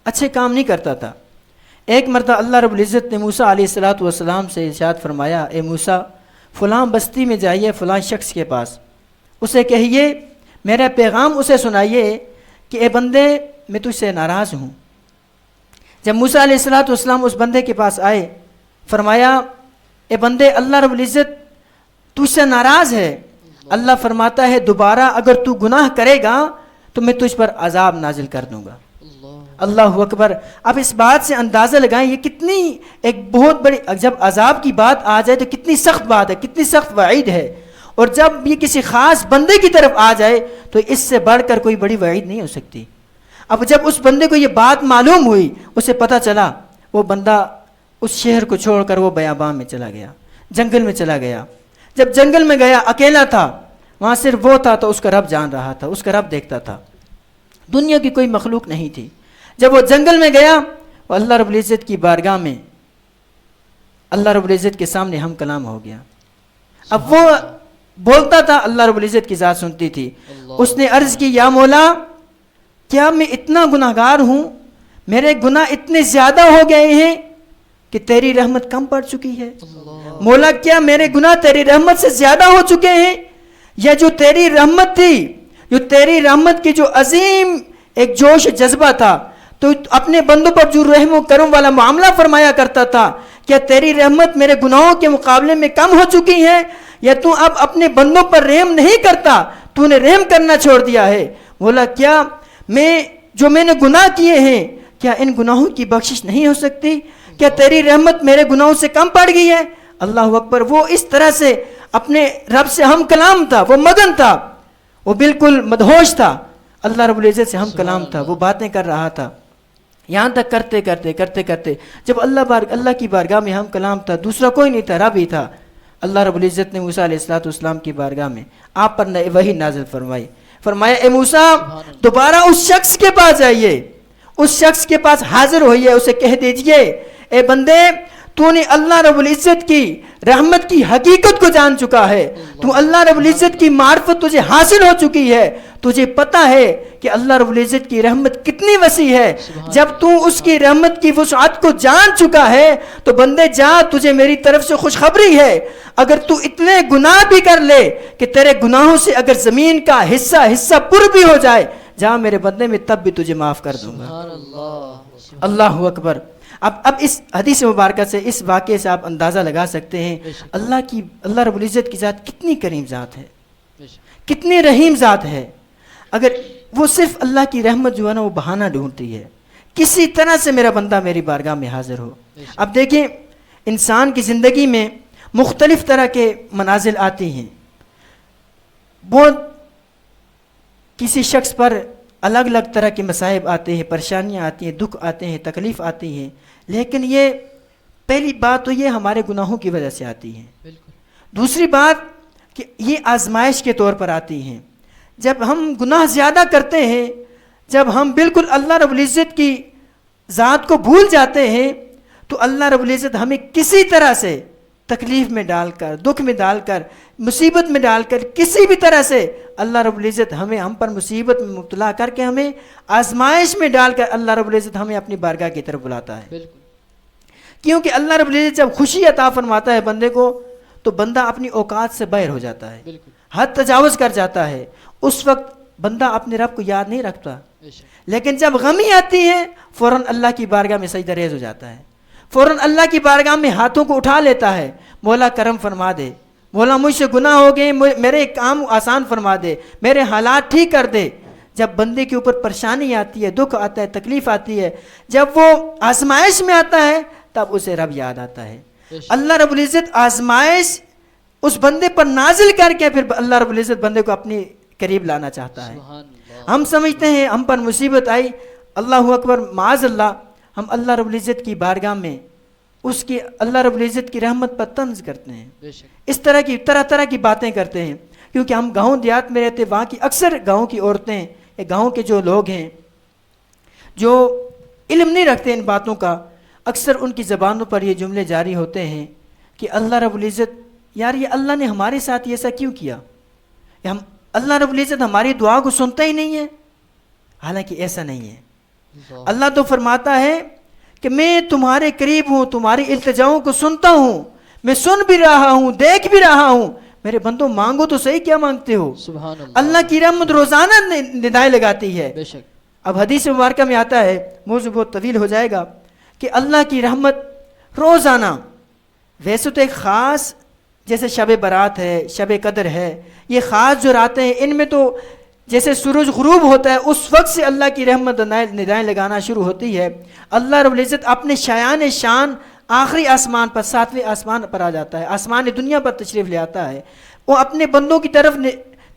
اچھے کام نہیں کرتا تھا۔ ایک مرتبہ اللہ رب العزت نے موسیٰ علیہ السلام سے ارشاد فرمایا، اے موسیٰ فلاں بستی میں جائیے، فلاں شخص کے پاس، اسے کہیے، میرا پیغام اسے سنائیے کہ اے بندے میں تجھ سے ناراض ہوں۔ جب موسیٰ علیہ السلام اس بندے کے پاس آئے، فرمایا، اے بندے اللہ رب العزت تجھ سے ناراض ہے۔ اللہ فرماتا ہے دوبارہ اگر تو گناہ کرے گا تو میں تجھ پر عذاب نازل کر دوں گا۔ اللہ اکبر۔ اب اس بات سے اندازہ لگائیں یہ کتنی ایک بہت بڑی، جب عذاب کی بات آ جائے تو کتنی سخت بات ہے، کتنی سخت وعید ہے، اور جب یہ کسی خاص بندے کی طرف آ جائے تو اس سے بڑھ کر کوئی بڑی وعید نہیں ہو سکتی۔ اب جب اس بندے کو یہ بات معلوم ہوئی، اسے پتہ چلا، وہ بندہ اس شہر کو چھوڑ کر وہ بیابان میں چلا گیا، جنگل میں چلا گیا۔ جب جنگل میں گیا اکیلا تھا، وہاں صرف وہ تھا تو اس کا رب جان رہا تھا، اس کا رب دیکھتا تھا، دنیا کی کوئی مخلوق نہیں تھی۔ جب وہ جنگل میں گیا، وہ اللہ رب العزت کی بارگاہ میں اللہ رب العزت کے سامنے ہم کلام ہو گیا۔ اب وہ بولتا تھا، اللہ رب العزت کی ذات سنتی تھی۔ اس نے عرض کی، یا مولا کیا میں اتنا گناہ گار ہوں، میرے گناہ اتنے زیادہ ہو گئے ہیں کہ تیری رحمت کم پڑ چکی ہے؟ مولا کیا میرے گناہ تیری رحمت سے زیادہ ہو چکے ہیں، یا جو تیری رحمت تھی، جو تیری رحمت کی جو عظیم ایک جوش جذبہ تھا، تو اپنے بندوں پر جو رحم و کرم والا معاملہ فرمایا کرتا تھا، کیا تیری رحمت میرے گناہوں کے مقابلے میں کم ہو چکی ہے، یا تو اب اپنے بندوں پر رحم نہیں کرتا، تو نے رحم کرنا چھوڑ دیا ہے؟ مولا کیا میں نے گناہ کیے ہیں، کیا ان گناہوں کی بخشش نہیں ہو سکتی؟ کیا تیری رحمت میرے گناہوں سے کم پڑ گئی ہے؟ اللہ اکبر۔ وہ اس طرح سے اپنے رب سے ہم کلام تھا، وہ مگن تھا، وہ بالکل مدہوش تھا، اللہ رب العزت سے ہم کلام تھا، وہ باتیں کر رہا تھا، یہاں تک کرتے کرتے جب اللہ کی بارگاہ میں ہم کلام تھا، دوسرا کوئی نہیں تھا، رب ہی تھا۔ اللہ رب العزت نے موسیٰ علیہ السلام کی بارگاہ میں آپ پر وحی نازل فرمائی، فرمایا، اے موسیٰ دوبارہ اس شخص کے پاس جائیے، اس شخص کے پاس حاضر ہوئیے، اسے کہہ دیجئے، اے بندے تو نے اللہ رب العزت کی رحمت کی حقیقت کو جان چکا ہے، تو اللہ رب العزت کی معرفت تجھے حاصل ہو چکی ہے، تجھے پتہ ہے کہ اللہ رب العزت کی رحمت کتنی وسیع ہے۔ جب تو اس کی رحمت کی وسعت کو جان چکا ہے تو بندے جا، تجھے میری طرف سے خوشخبری ہے، اگر تو اتنے گناہ بھی کر لے کہ تیرے گناہوں سے اگر زمین کا حصہ پر بھی ہو جائے، جا میرے بندے میں تب بھی تجھے معاف کر دوں گا۔ اللہ اکبر۔ اب اس حدیث مبارکہ سے، اس واقعے سے آپ اندازہ لگا سکتے ہیں اللہ رب العزت کی ذات کتنی کریم ذات ہے، کتنی رحیم ذات ہے۔ اگر وہ صرف اللہ کی رحمت جو ہے نا وہ بہانہ ڈھونڈتی ہے، کسی طرح سے میرا بندہ میری بارگاہ میں حاضر ہو۔ اب دیکھیں انسان کی زندگی میں مختلف طرح کے منازل آتی ہیں، بہت کسی شخص پر الگ الگ طرح کے مصائب آتے ہیں، پریشانیاں آتی ہیں، دکھ آتے ہیں، تکلیف آتی ہیں، لیکن یہ پہلی بات تو یہ ہمارے گناہوں کی وجہ سے آتی ہے۔ دوسری بات کہ یہ آزمائش کے طور پر آتی ہیں، جب ہم گناہ زیادہ کرتے ہیں، جب ہم بالکل اللہ رب العزت کی ذات کو بھول جاتے ہیں، تو اللہ رب العزت ہمیں کسی طرح سے تکلیف میں ڈال کر، دکھ میں ڈال کر، مصیبت میں ڈال کر، کسی بھی طرح سے اللہ رب العزت ہم پر مصیبت میں مبتلا کر کے، ہمیں آزمائش میں ڈال کر اللہ رب العزت ہمیں اپنی بارگاہ کی طرف بلاتا ہے۔ کیونکہ اللہ رب العزت جب خوشی عطا فرماتا ہے بندے کو تو بندہ اپنی اوقات سے باہر ہو جاتا ہے، حد تجاوز کر جاتا ہے، اس وقت بندہ اپنے رب کو یاد نہیں رکھتا، لیکن جب غمی آتی ہے فوراً اللہ کی بارگاہ میں سجدہ ریز ہو جاتا ہے، فوراً اللہ کی بارگاہ میں ہاتھوں کو اٹھا لیتا ہے، مولا کرم فرما دے، مولا مجھ سے گناہ ہو گئے، میرے کام آسان فرما دے، میرے حالات ٹھیک کر دے۔ جب بندے کے اوپر پریشانی آتی ہے، دکھ آتا ہے، تکلیف آتی ہے، جب وہ آزمائش میں آتا ہے تب اسے رب یاد آتا ہے۔ اللہ رب العزت آزمائش اس بندے پر نازل کر کے پھر اللہ رب العزت بندے کو اپنی قریب لانا چاہتا ہے۔ ہم سمجھتے ہیں ہم پر مصیبت آئی، اللہ اکبر، معاذ اللہ، ہم اللہ رب العزت کی بارگاہ میں اس کی اللہ رب العزت کی رحمت پر طنز کرتے ہیں، اس طرح کی باتیں کرتے ہیں۔ کیونکہ ہم گاؤں دیہات میں رہتے، وہاں کی اکثر گاؤں کی عورتیں یا گاؤں کے جو لوگ ہیں جو علم نہیں رکھتے ان باتوں کا، اکثر ان کی زبانوں پر یہ جملے جاری ہوتے ہیں کہ اللہ رب العزت، یار یہ اللہ نے ہمارے ساتھ یہ ایسا کیوں کیا، اللہ رب العزت ہماری دعا کو سنتا ہی نہیں ہے۔ حالانکہ ایسا نہیں ہے، اللہ تو فرماتا ہے کہ میں تمہارے قریب ہوں، تمہاری التجاؤں کو سنتا ہوں، میں سن بھی رہا ہوں، دیکھ بھی رہا ہوں، میرے بندوں مانگو تو صحیح، کیا مانگتے ہو؟ سبحان اللہ کی رحمت روزانہ ندائیں لگاتی ہے۔ بے شک اب حدیث مبارکہ میں آتا ہے، موضوع بہت طویل ہو جائے گا، کہ اللہ کی رحمت روزانہ، ویسے تو ایک خاص جیسے شب برات ہے، شب قدر ہے، یہ خاص جو راتیں ہیں ان میں تو جیسے سورج غروب ہوتا ہے اس وقت سے اللہ کی رحمت ندائیں لگانا شروع ہوتی ہے۔ اللہ رب العزت اپنے شایان شان آخری آسمان پر، 7ویں آسمان پر آ جاتا ہے، آسمان دنیا پر تشریف لے آتا ہے، وہ اپنے بندوں کی طرف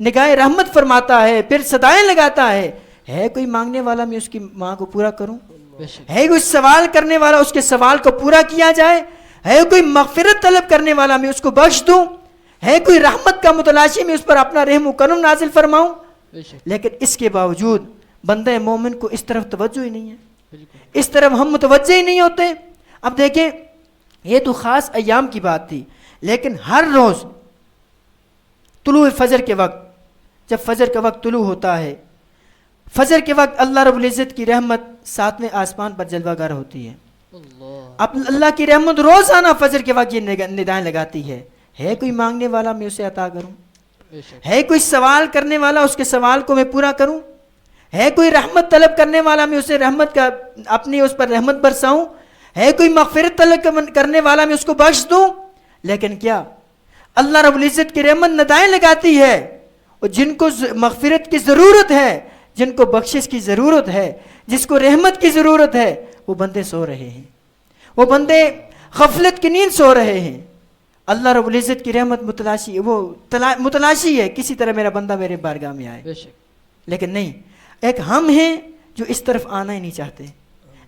نگاہ رحمت فرماتا ہے، پھر صدائیں لگاتا ہے کوئی مانگنے والا میں اس کی ماں کو پورا کروں، بے شک ہے کوئی سوال کرنے والا اس کے سوال کو پورا کیا جائے، ہے کوئی مغفرت طلب کرنے والا میں اس کو بخش دوں، ہے کوئی رحمت کا متلاشی میں اس پر اپنا رحم و کرم نازل فرماؤں۔ بے شک لیکن اس کے باوجود بندہ مومن کو اس طرف توجہ ہی نہیں ہے، بالکل اس طرف ہم متوجہ ہی نہیں ہوتے۔ اب دیکھیں یہ تو خاص ایام کی بات تھی، لیکن ہر روز طلوع فجر کے وقت، جب فجر کا وقت طلوع ہوتا ہے، فجر کے وقت اللہ رب العزت کی رحمت 7ویں آسمان پر جلوہ گر ہوتی ہے۔ اللہ اب اللہ کی رحمت روزانہ فجر کے وقت یہ ندائیں لگاتی ہے کوئی مانگنے والا میں اسے عطا کروں، بے شک ہے کوئی سوال کرنے والا اس کے سوال کو میں پورا کروں، ہے کوئی رحمت طلب کرنے والا میں اسے رحمت کا اپنی اس پر رحمت برساؤں، ہے کوئی مغفرت طلب کرنے والا میں اس کو بخش دوں۔ لیکن کیا اللہ رب العزت کی رحمت ندائیں لگاتی ہے، اور جن کو مغفرت کی ضرورت ہے، جن کو بخشش کی ضرورت ہے، جس کو رحمت کی ضرورت ہے، وہ بندے سو رہے ہیں، وہ بندے غفلت کی نیند سو رہے ہیں۔ اللہ رب العزت کی رحمت متلاشی ہے، کسی طرح میرا بندہ میرے بارگاہ میں آئے، بے شک لیکن نہیں، ایک ہم ہیں جو اس طرف آنا ہی نہیں چاہتے،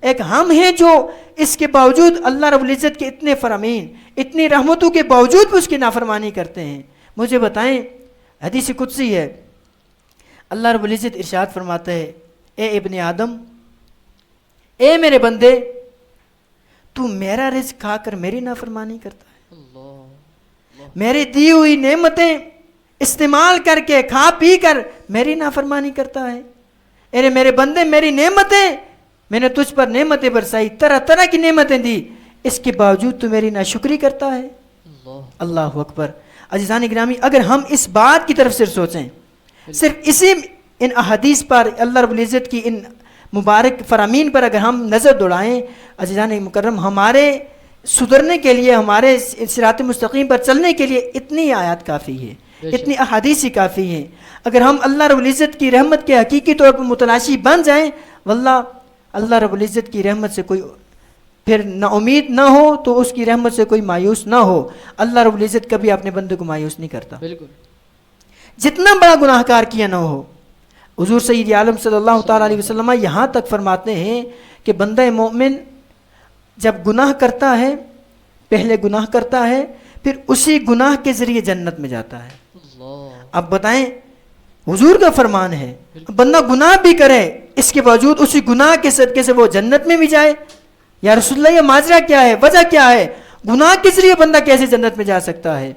ایک ہم ہیں جو اس کے باوجود اللہ رب العزت کے اتنے فرامین، اتنی رحمتوں کے باوجود بھی اس کی نافرمانی کرتے ہیں۔ مجھے بتائیں، حدیث قدسی ہے، اللہ رب العزت ارشاد فرماتا ہے، اے ابن آدم، اے میرے بندے، تو میرا رزق کھا کر میری نافرمانی کرتا ہے، میری دی ہوئی نعمتیں استعمال کر کے کھا پی کر میری نافرمانی کرتا ہے۔ اے میرے بندے، میری نعمتیں، میں نے تجھ پر نعمتیں برسائی، طرح طرح کی نعمتیں دی، اس کے باوجود تو میری ناشکری کرتا ہے۔ اللہ اکبر۔ عزیزان گرامی، اگر ہم اس بات کی طرف صرف سوچیں، صرف اسی ان احادیث پر، اللہ رب العزت کی ان مبارک فرامین پر اگر ہم نظر دوڑائیں، عزیزان مکرم، ہمارے سدھرنے کے لیے، ہمارے صراط مستقیم پر چلنے کے لیے اتنی آیات کافی ہے، اتنی احادیث ہی کافی ہیں۔ اگر ہم اللہ رب العزت کی رحمت کے حقیقی طور پر متلاشی بن جائیں، واللہ اللہ رب العزت کی رحمت سے کوئی پھر نا امید نہ ہو تو اس کی رحمت سے کوئی مایوس نہ ہو۔ اللہ رب العزت کبھی اپنے بندے کو مایوس نہیں کرتا، بالکل جتنا بڑا گناہ کار کیا نہ ہو۔ حضور سید عالم صلی اللہ تعالیٰ علیہ وسلم یہاں تک فرماتے ہیں کہ بندہ مومن جب گناہ کرتا ہے، پہلے گناہ کرتا ہے، پھر اسی گناہ کے ذریعے جنت میں جاتا ہے۔ اب بتائیں، حضور کا فرمان ہے، بندہ گناہ بھی کرے، اس کے باوجود اسی گناہ کے صدقے سے وہ جنت میں بھی جائے۔ یا رسول اللہ، یہ ماجرا کیا ہے، وجہ کیا ہے، گناہ کے ذریعے بندہ کیسے جنت میں جا سکتا ہے؟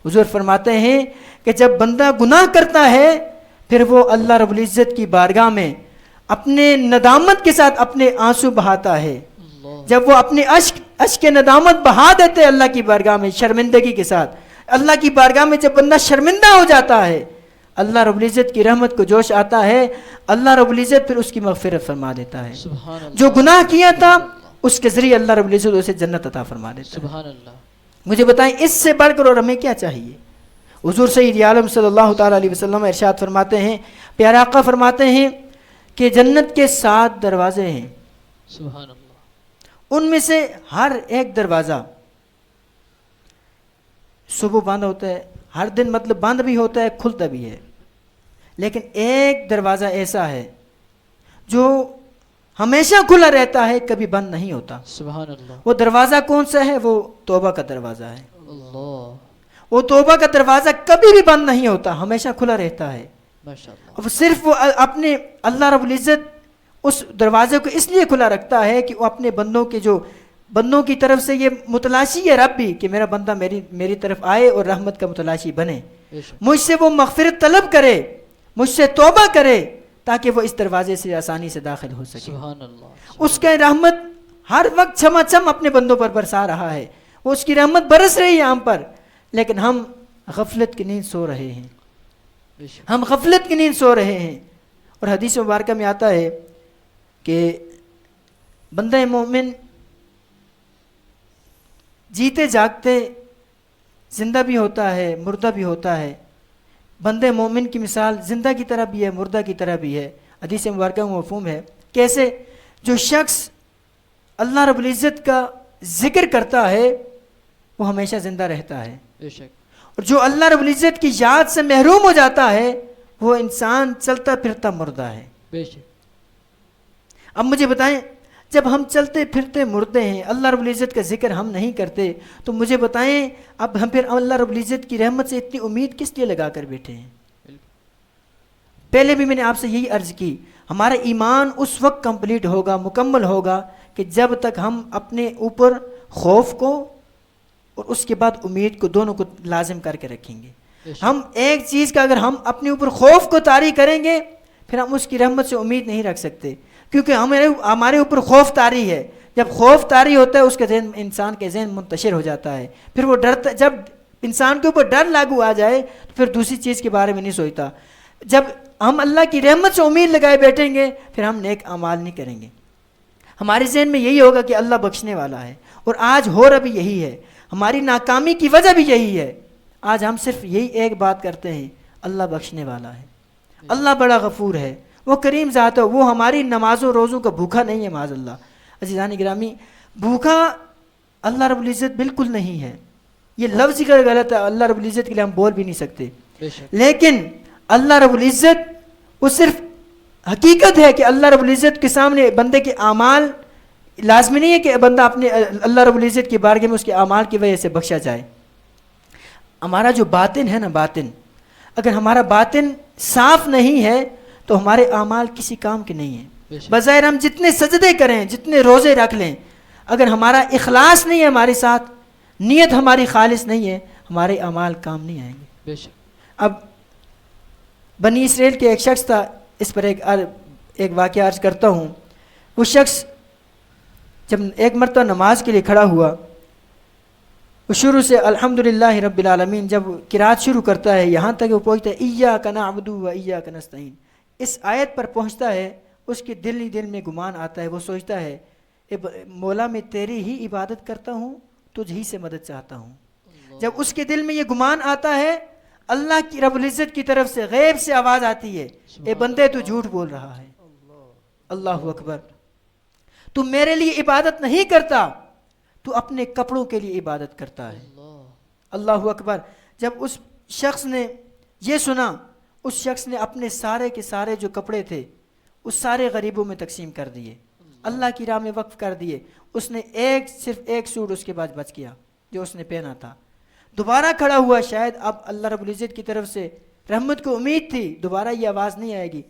حضور فرماتے ہیں کہ جب بندہ گناہ کرتا ہے، پھر وہ اللہ رب العزت کی بارگاہ میں اپنے ندامت کے ساتھ اپنے آنسو بہاتا ہے۔ جب وہ اپنے اشک ندامت بہا دیتے اللہ کی بارگاہ میں شرمندگی کے ساتھ، اللہ کی بارگاہ میں جب بندہ شرمندہ ہو جاتا ہے، اللہ رب العزت کی رحمت کو جوش آتا ہے، اللہ رب العزت پھر اس کی مغفرت فرما دیتا ہے۔ سبحان اللہ، جو گناہ کیا تھا اس کے ذریعے اللہ رب العزت اسے جنت عطا فرما دیتا ہے۔ سبحان اللہ۔ مجھے بتائیں، اس سے بڑھ کر اور ہمیں کیا چاہیے؟ حضور سید عالم صلی اللہ تعالیٰ علیہ وسلم ارشاد فرماتے ہیں، پیارے آقا فرماتے ہیں کہ جنت کے 7 دروازے ہیں، سبحان اللہ۔ ان میں سے ہر ایک دروازہ صبح بند ہوتا ہے، ہر دن مطلب بند بھی ہوتا ہے، کھلتا بھی ہے، لیکن ایک دروازہ ایسا ہے جو ہمیشہ کھلا رہتا ہے، کبھی بند نہیں ہوتا۔ سبحان اللہ۔ وہ دروازہ کون سا ہے؟ وہ توبہ کا دروازہ ہے۔ اللہ۔ وہ توبہ کا دروازہ کبھی بھی بند نہیں ہوتا، ہمیشہ کھلا رہتا ہے. ماشاءاللہ. اب صرف وہ اپنے اللہ رب العزت اس دروازے کو اس لیے کھلا رکھتا ہے کہ وہ اپنے بندوں کی طرف سے یہ متلاشی ہے رب بھی کہ میرا بندہ میری طرف آئے اور رحمت کا متلاشی بنے. بے شک. مجھ سے وہ مغفرت طلب کرے، مجھ سے توبہ کرے تاکہ وہ اس دروازے سے آسانی سے داخل ہو سکے. سبحان اللہ. اس کا رحمت ہر وقت چھما چھم اپنے بندوں پر برسا رہا ہے، وہ اس کی رحمت برس رہی ہے ہم پر، لیکن ہم غفلت کی نیند سو رہے ہیں. بے شک. ہم غفلت کی نیند سو رہے ہیں. اور حدیث مبارکہ میں آتا ہے کہ بندہ مومن جیتے جاگتے زندہ بھی ہوتا ہے، مردہ بھی ہوتا ہے. بندے مومن کی مثال زندہ کی طرح بھی ہے، مردہ کی طرح بھی ہے. حدیث مبارکہ میں مفہوم ہے کیسے؟ جو شخص اللہ رب العزت کا ذکر کرتا ہے وہ ہمیشہ زندہ رہتا ہے، بے شک. اور جو اللہ رب العزت کی یاد سے محروم ہو جاتا ہے وہ انسان چلتا پھرتا مردہ ہے. بے شک. اب مجھے بتائیں، جب ہم چلتے پھرتے مردے ہیں، اللہ رب العزت کا ذکر ہم نہیں کرتے، تو مجھے بتائیں اب ہم پھر اللہ رب العزت کی رحمت سے اتنی امید کس لیے لگا کر بیٹھے ہیں؟ پہلے بھی میں نے آپ سے یہی عرض کی، ہمارا ایمان اس وقت کمپلیٹ ہوگا، مکمل ہوگا کہ جب تک ہم اپنے اوپر خوف کو اور اس کے بعد امید کو دونوں کو لازم کر کے رکھیں گے. ہم ایک چیز کا اگر ہم اپنے اوپر خوف کو طاری کریں گے پھر ہم اس کی رحمت سے امید نہیں رکھ سکتے، کیونکہ ہمارے اوپر خوف طاری ہے. جب خوف طاری ہوتا ہے اس کا ذہن، انسان کے ذہن منتشر ہو جاتا ہے، پھر وہ ڈرتا، جب انسان کے اوپر ڈر لاگو آ جائے تو پھر دوسری چیز کے بارے میں نہیں سوچتا. جب ہم اللہ کی رحمت سے امید لگائے بیٹھیں گے پھر ہم نیک اعمال نہیں کریں گے. ہمارے ذہن میں یہی ہوگا کہ اللہ بخشنے والا ہے، اور آج ہو رہا بھی یہی ہے. ہماری ناکامی کی وجہ بھی یہی ہے. آج ہم صرف یہی ایک بات کرتے ہیں، اللہ بخشنے والا ہے، اللہ بڑا غفور ہے، وہ کریم ذات ہے، وہ ہماری نمازوں روزوں کا بھوکا نہیں ہے. معاذ اللہ. عزیزان گرامی، بھوکا اللہ رب العزت بالکل نہیں ہے. یہ لفظ کا غلط ہے، اللہ رب العزت کے لیے ہم بول بھی نہیں سکتے. لیکن اللہ رب العزت وہ صرف حقیقت ہے کہ اللہ رب العزت کے سامنے بندے کے اعمال، لازمی نہیں ہے کہ بندہ اپنے اللہ رب العزت کی بارگاہ میں اس کے اعمال کی وجہ سے بخشا جائے. ہمارا جو باطن ہے نا، باطن، اگر ہمارا باطن صاف نہیں ہے تو ہمارے اعمال کسی کام کے نہیں ہیں. بظاہر ہم جتنے سجدے کریں، جتنے روزے رکھ لیں، اگر ہمارا اخلاص نہیں ہے ہمارے ساتھ، نیت ہماری خالص نہیں ہے، ہمارے اعمال کام نہیں آئیں گے. بے شک. اب بنی اسرائیل کے ایک شخص تھا، اس پر ایک واقعہ عرض کرتا ہوں. وہ شخص جب ایک مرتبہ نماز کے لیے کھڑا ہوا، وہ شروع سے الحمدللہ رب العالمین جب قرات شروع کرتا ہے یہاں تک وہ پہنچتا ہے ایاک نعبد و ایاک نستعین. اس آیت پر پہنچتا ہے، اس کے دل ہی دل میں گمان آتا ہے، وہ سوچتا ہے مولا میں تیری ہی عبادت کرتا ہوں، تجھ ہی سے مدد چاہتا ہوں. جب اس کے دل میں یہ گمان آتا ہے، اللہ کی رب العزت کی طرف سے غیب سے آواز آتی ہے، اے بندے تو جھوٹ بول رہا ہے. اللہ اکبر. تو میرے لیے عبادت نہیں کرتا، تو اپنے کپڑوں کے لیے عبادت کرتا ہے. اللہ اکبر. جب اس شخص نے یہ سنا، اس شخص نے اپنے سارے کے سارے جو کپڑے تھے اس سارے غریبوں میں تقسیم کر دیے، اللہ کی راہ میں وقف کر دیے. اس نے صرف ایک سوٹ اس کے بعد بچ گیا جو اس نے پہنا تھا. دوبارہ کھڑا ہوا، شاید اب اللہ رب العزت کی طرف سے رحمت کو امید تھی، دوبارہ یہ آواز نہیں آئے گی.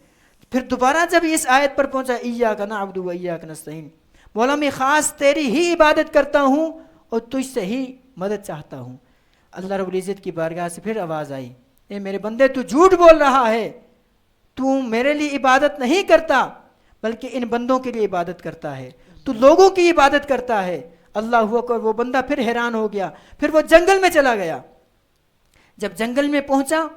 پھر دوبارہ جب اس آیت پر پہنچا ایاک نعبد و ایاک نستعین، مولا میں خاص تیری ہی عبادت کرتا ہوں اور تجھ سے ہی مدد چاہتا ہوں. اللہ رب العزت کی بارگاہ سے پھر آواز آئی، اے میرے بندے تو جھوٹ بول رہا ہے، تو میرے لیے عبادت نہیں کرتا بلکہ ان بندوں کے لیے عبادت کرتا ہے، تو لوگوں کی عبادت کرتا ہے. اللہ اکبر. وہ بندہ پھر حیران ہو گیا، پھر وہ جنگل میں چلا گیا. جب جنگل میں پہنچا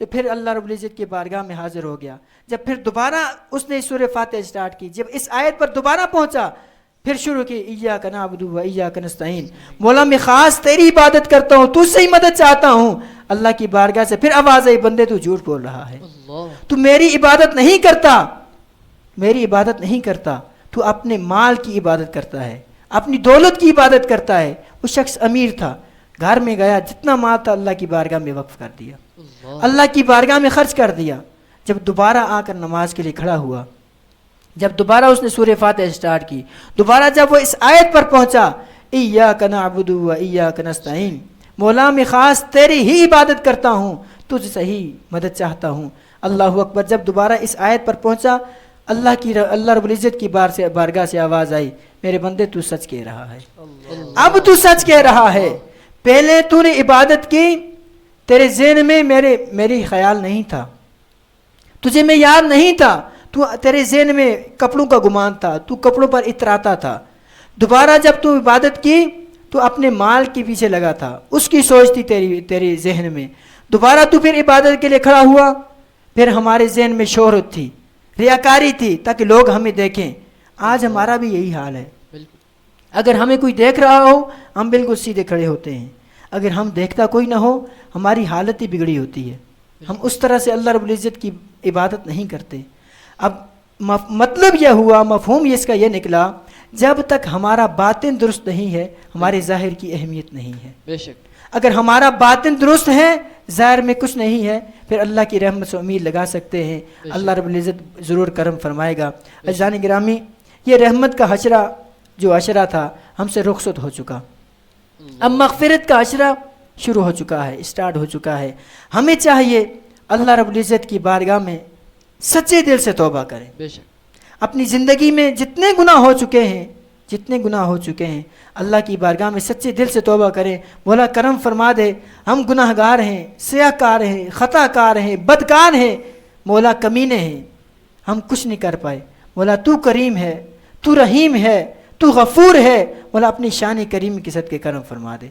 تو پھر اللہ رب العزت کی بارگاہ میں حاضر ہو گیا. جب پھر دوبارہ اس نے سورہ فاتحہ سٹارٹ کی، جب اس آیت پر دوبارہ پہنچا پھر شروع کی ایاک نعبد و ایاک نستعین، مولا میں خاص تیری عبادت کرتا ہوں، تجھ سے ہی مدد چاہتا ہوں. اللہ کی بارگاہ سے پھر آواز آئی، بندے تو جھوٹ بول رہا ہے، تو میری عبادت نہیں کرتا، میری عبادت نہیں کرتا، تو اپنے مال کی عبادت کرتا ہے، اپنی دولت کی عبادت کرتا ہے. وہ شخص امیر تھا، گھر میں گیا، جتنا مال تھا اللہ کی بارگاہ میں وقف کر دیا، اللہ کی بارگاہ میں خرچ کر دیا. جب دوبارہ آ کر نماز کے لیے کھڑا ہوا، جب دوبارہ اس نے سورہ فاتحہ سٹارٹ کی، دوبارہ جب وہ اس آیت پر پہنچا ایاک نعبد و ایاک نستعین، مولا میں خاص تیری ہی عبادت کرتا ہوں، تجھ سے ہی مدد چاہتا ہوں۔ اللہ اکبر۔ جب دوبارہ اس آیت پر پہنچا، اللہ رب العزت کی بارگاہ سے آواز آئی، میرے بندے تو سچ کہہ رہا ہے، اب تو سچ کہہ رہا ہے۔ پہلے تو نے عبادت کی، تیرے ذہن میں میری خیال نہیں تھا، تجھے میں یاد نہیں تھا، تیرے ذہن میں کپڑوں کا گمان تھا، تو کپڑوں پر اتراتا تھا۔ دوبارہ جب تو عبادت کی تو اپنے مال کے پیچھے لگا تھا، اس کی سوچ تھی تیری ذہن میں۔ دوبارہ تو پھر عبادت کے لیے کھڑا ہوا، پھر ہمارے ذہن میں شہرت تھی، ریاکاری تھی، تاکہ لوگ ہمیں دیکھیں۔ آج ہمارا بھی یہی حال ہے، اگر ہمیں کوئی دیکھ رہا ہو ہم بالکل سیدھے کھڑے ہوتے ہیں، اگر ہم دیکھتا کوئی نہ ہو ہماری حالت ہی بگڑی ہوتی ہے، ہم اس طرح سے اللہ رب العزت کی عبادت نہیں کرتے۔ اب مطلب یہ ہوا، مفہوم اس کا یہ نکلا، جب تک ہمارا باطن درست نہیں ہے ہمارے ظاہر کی اہمیت نہیں ہے۔ بے شک اگر ہمارا باطن درست ہے، ظاہر میں کچھ نہیں ہے، پھر اللہ کی رحمت سے امید لگا سکتے ہیں، اللہ رب العزت ضرور کرم فرمائے گا۔ عزیزان گرامی، یہ رحمت کا حشرہ جو عشرہ تھا ہم سے رخصت ہو چکا، اب مغفرت کا عشرہ شروع ہو چکا ہے، اسٹارٹ ہو چکا ہے۔ ہمیں چاہیے اللہ رب العزت کی بارگاہ میں سچے دل سے توبہ کریں۔ بے شک اپنی زندگی میں جتنے گناہ ہو چکے ہیں اللہ کی بارگاہ میں سچے دل سے توبہ کریں۔ مولا کرم فرما دے، ہم گناہ گار ہیں، سیاہ کار ہیں، خطا کار ہیں، بدکار ہیں، مولا کمینے ہیں، ہم کچھ نہیں کر پائے۔ مولا تو کریم ہے، تو رحیم ہے، تو غفور ہے۔ مولا اپنی شان کریم کے صدقے کرم فرما دے،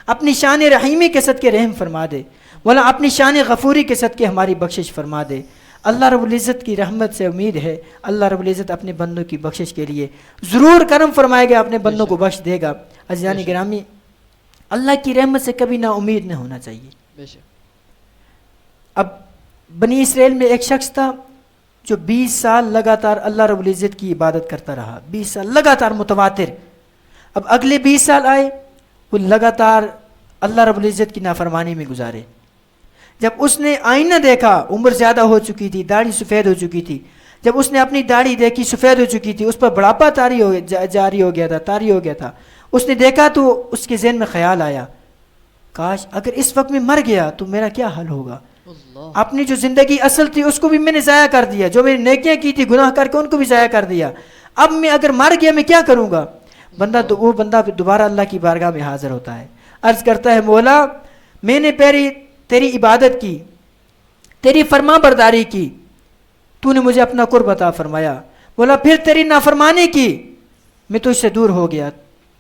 اپنی شان رحیمی کے صدقے رحم فرما دے۔ مولا اپنی شان غفوری کے صدقے ہماری بخشش فرما دے۔ اللہ رب العزت کی رحمت سے امید ہے، اللہ رب العزت اپنے بندوں کی بخشش کے لیے ضرور کرم فرمائے گا، اپنے بندوں کو بخش دے گا۔ عزیزان گرامی، اللہ کی رحمت سے کبھی نا امید نہ ہونا چاہیے۔ بے شک اب بنی اسرائیل میں ایک شخص تھا جو 20 سال لگاتار اللہ رب العزت کی عبادت کرتا رہا، 20 سال لگاتار متواتر۔ اب اگلے 20 سال آئے، وہ لگاتار اللہ رب العزت کی نافرمانی میں گزارے۔ جب اس نے آئینہ دیکھا، عمر زیادہ ہو چکی تھی، داڑھی سفید ہو چکی تھی، جب اس نے اپنی داڑھی دیکھی سفید ہو چکی تھی، اس پر بڑھاپا جاری ہو گیا تھا، اس نے دیکھا تو اس کے ذہن میں خیال آیا، کاش اگر اس وقت میں مر گیا تو میرا کیا حل ہوگا۔ اپنی جو زندگی اصل تھی اس کو بھی میں نے ضائع کر دیا، جو میں نے نیکیاں کی تھی گناہ کر کے ان کو بھی ضائع کر دیا، اب میں اگر مر گیا میں کیا کروں گا۔ وہ بندہ دوبارہ اللہ کی بارگاہ میں حاضر ہوتا ہے، عرض کرتا ہے، مولا میں نے تیری عبادت کی، تیری فرما برداری کی، تو نے مجھے اپنا قرب عطا فرمایا۔ بولا پھر تیری نافرمانی کی، میں تجھ سے دور ہو گیا،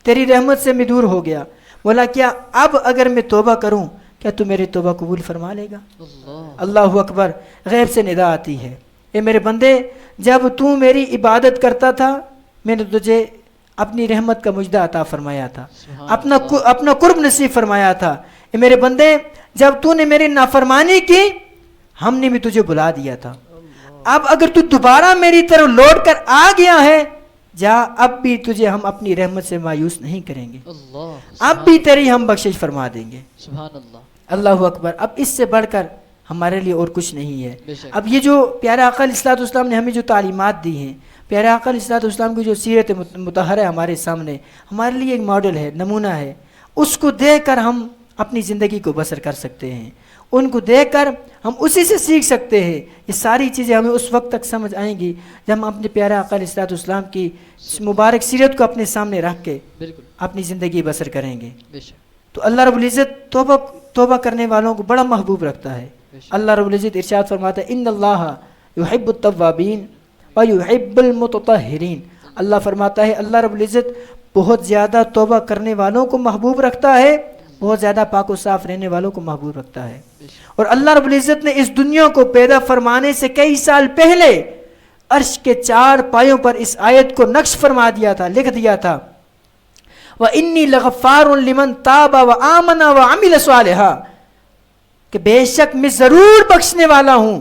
تیری رحمت سے میں دور ہو گیا۔ بولا کیا اب اگر میں توبہ کروں کیا تو میری توبہ قبول فرما لے گا؟ اللہ اکبر۔ غیب سے ندا آتی ہے، اے میرے بندے، جب تو میری عبادت کرتا تھا میں نے تجھے اپنی رحمت کا مجدہ عطا فرمایا تھا، اپنا قرب نصیب فرمایا تھا۔ اے میرے بندے، جب تو نے میری نافرمانی کی ہم نے بھی تجھے بلا دیا تھا، اب اگر تو دوبارہ میری طرف لوٹ کر آ گیا ہے، جا، اب بھی تجھے ہم اپنی رحمت سے مایوس نہیں کریں گے، اب بھی تیری ہم بخشش فرما دیں گے۔ سبحان اللہ، اللہ اکبر۔ اب اس سے بڑھ کر ہمارے لیے اور کچھ نہیں ہے۔ اب یہ جو پیارے آقا علیہ الصلوۃ والسلام نے ہمیں جو تعلیمات دی ہیں، پیارے آقا علیہ الصلوۃ والسلام کی جو سیرت مطہرہ ہمارے سامنے، ہمارے لیے ایک ماڈل ہے، نمونہ ہے، اس کو دیکھ کر ہم اپنی زندگی کو بسر کر سکتے ہیں، ان کو دیکھ کر ہم اسی سے سیکھ سکتے ہیں۔ یہ ساری چیزیں ہمیں اس وقت تک سمجھ آئیں گی جب ہم اپنے پیارے آقا علیہ الصلوۃ والسلام کی مبارک سیرت کو اپنے سامنے رکھ کے اپنی زندگی بسر کریں گے۔ تو اللہ رب العزت توبہ کرنے والوں کو بڑا محبوب رکھتا ہے۔ اللہ رب العزت ارشاد فرماتا ہے، ان اللہ یحب التوابین ویحب المتطہرین۔ اللہ فرماتا ہے، اللہ رب العزت بہت زیادہ توبہ کرنے والوں کو محبوب رکھتا ہے، بہت زیادہ پاک و صاف رہنے والوں کو محبوب رکھتا ہے۔ اور اللہ رب العزت نے اس دنیا کو پیدا فرمانے سے کئی سال پہلے عرش کے 4 پایوں پر اس آیت کو نقش فرما دیا تھا، لکھ دیا تھا، وَإِنِّي لَغَفَّارٌ لِمَن تَابَ وَآمَنَ وَعَمِلَ صَالِحًا، کہ بے شک میں ضرور بخشنے والا ہوں،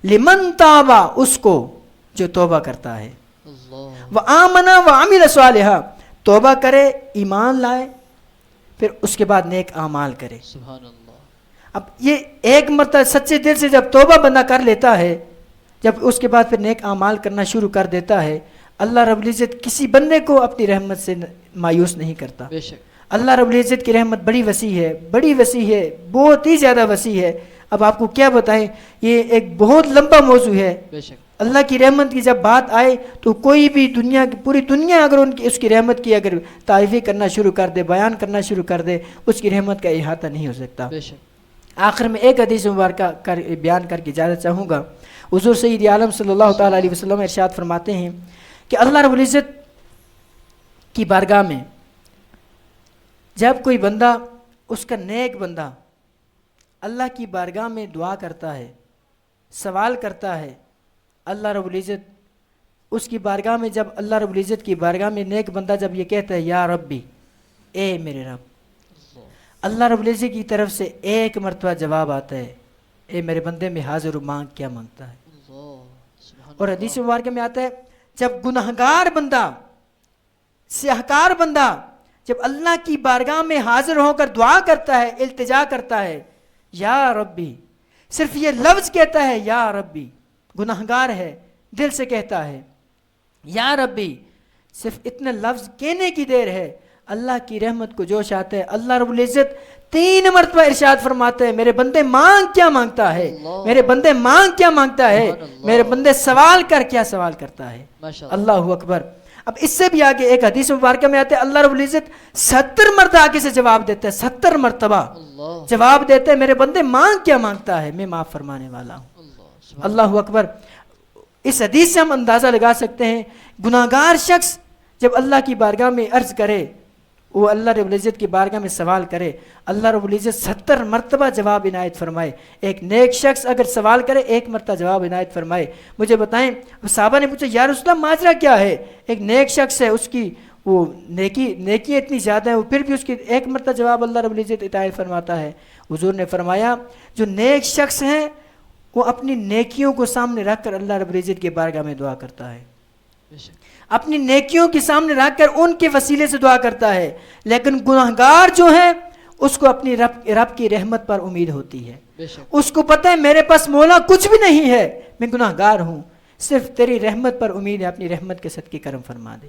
لمن تابا، اس کو جو توبہ کرتا ہے، وآمن وعمل صالحا، توبہ کرے، ایمان لائے، پھر اس کے بعد نیک اعمال کرے۔ سبحان اللہ۔ اب یہ ایک مرتبہ سچے دل سے جب توبہ بندہ کر لیتا ہے، جب اس کے بعد پھر نیک اعمال کرنا شروع کر دیتا ہے، اللہ رب العزت کسی بندے کو اپنی رحمت سے مایوس نہیں کرتا۔ بے شک اللہ رب العزت کی رحمت بڑی وسیع ہے، بڑی وسیع ہے، بہت ہی زیادہ وسیع ہے. اب آپ کو کیا بتائیں، یہ ایک بہت لمبا موضوع ہے. بے شک. اللہ کی رحمت کی جب بات آئے تو کوئی بھی دنیا کی پوری دنیا اگر اس کی رحمت کی اگر تعریفیں کرنا شروع کر دے، بیان کرنا شروع کر دے، اس کی رحمت کا احاطہ نہیں ہو سکتا. بے شک. آخر میں ایک حدیث مبارکہ بیان کر کے اجازت چاہوں گا. حضور سید عالم صلی اللہ تعالیٰ علیہ وسلم ارشاد فرماتے ہیں کہ اللہ رب العزت کی بارگاہ میں جب کوئی بندہ، اس کا نیک بندہ اللہ کی بارگاہ میں دعا کرتا ہے، سوال کرتا ہے، اللہ رب العزت اس کی بارگاہ میں، جب اللہ رب العزت کی بارگاہ میں نیک بندہ جب یہ کہتا ہے یا ربی، اے میرے رب، اللہ رب العزت کی طرف سے ایک مرتبہ جواب آتا ہے، اے میرے بندے میں حاضر ہوں، مانگ کیا مانگتا ہے. اور حدیث مبارکہ میں آتا ہے جب گنہگار بندہ، سیاہکار بندہ جب اللہ کی بارگاہ میں حاضر ہو کر دعا کرتا ہے، التجا کرتا ہے، یا ربی، صرف یہ لفظ کہتا ہے یا ربی، گنہگار ہے، دل سے کہتا ہے یا ربی، صرف اتنے لفظ کہنے کی دیر ہے، اللہ کی رحمت کو جوش آتا ہے. اللہ رب العزت 3 مرتبہ ارشاد فرماتے ہیں، میرے بندے مانگ کیا مانگتا ہے، میرے بندے مانگ کیا مانگتا ہے، میرے بندے سوال کر کیا سوال کرتا ہے. اللہ اکبر. اب اس سے بھی آگے ایک حدیث مبارکہ میں آتے ہیں اللہ رب العزت 70 مرتبہ آگے سے جواب دیتے ہیں، 70 مرتبہ جواب دیتے ہیں، میرے بندے مانگ کیا مانگتا ہے، میں معاف فرمانے والا ہوں. اللہ اکبر. اس حدیث سے ہم اندازہ لگا سکتے ہیں گناہگار شخص جب اللہ کی بارگاہ میں عرض کرے، وہ اللہ رب العزت کی بارگاہ میں سوال کرے، اللہ رب العزت 70 مرتبہ جواب عنایت فرمائے. ایک نیک شخص اگر سوال کرے 1 مرتبہ جواب عنایت فرمائے. مجھے بتائیں، صحابہ نے پوچھا یا رسول اللہ ماجرا کیا ہے، ایک نیک شخص ہے، اس کی وہ نیکی اتنی زیادہ ہے، وہ پھر بھی اس کی 1 مرتبہ جواب اللہ رب العزت عنایت فرماتا ہے. حضور نے فرمایا جو نیک شخص ہیں وہ اپنی نیکیوں کو سامنے رکھ کر اللہ رب العزت کی بارگاہ میں دعا کرتا ہے، اپنی نیکیوں کے سامنے رکھ کر ان کے وسیلے سے دعا کرتا ہے. لیکن گناہگار جو ہے اس کو اپنی رب کی رحمت پر امید ہوتی ہے، اس کو پتہ ہے میرے پاس مولا کچھ بھی نہیں ہے، میں گناہگار ہوں، صرف تیری رحمت پر امید ہے، اپنی رحمت کے صدقے کرم فرما دے.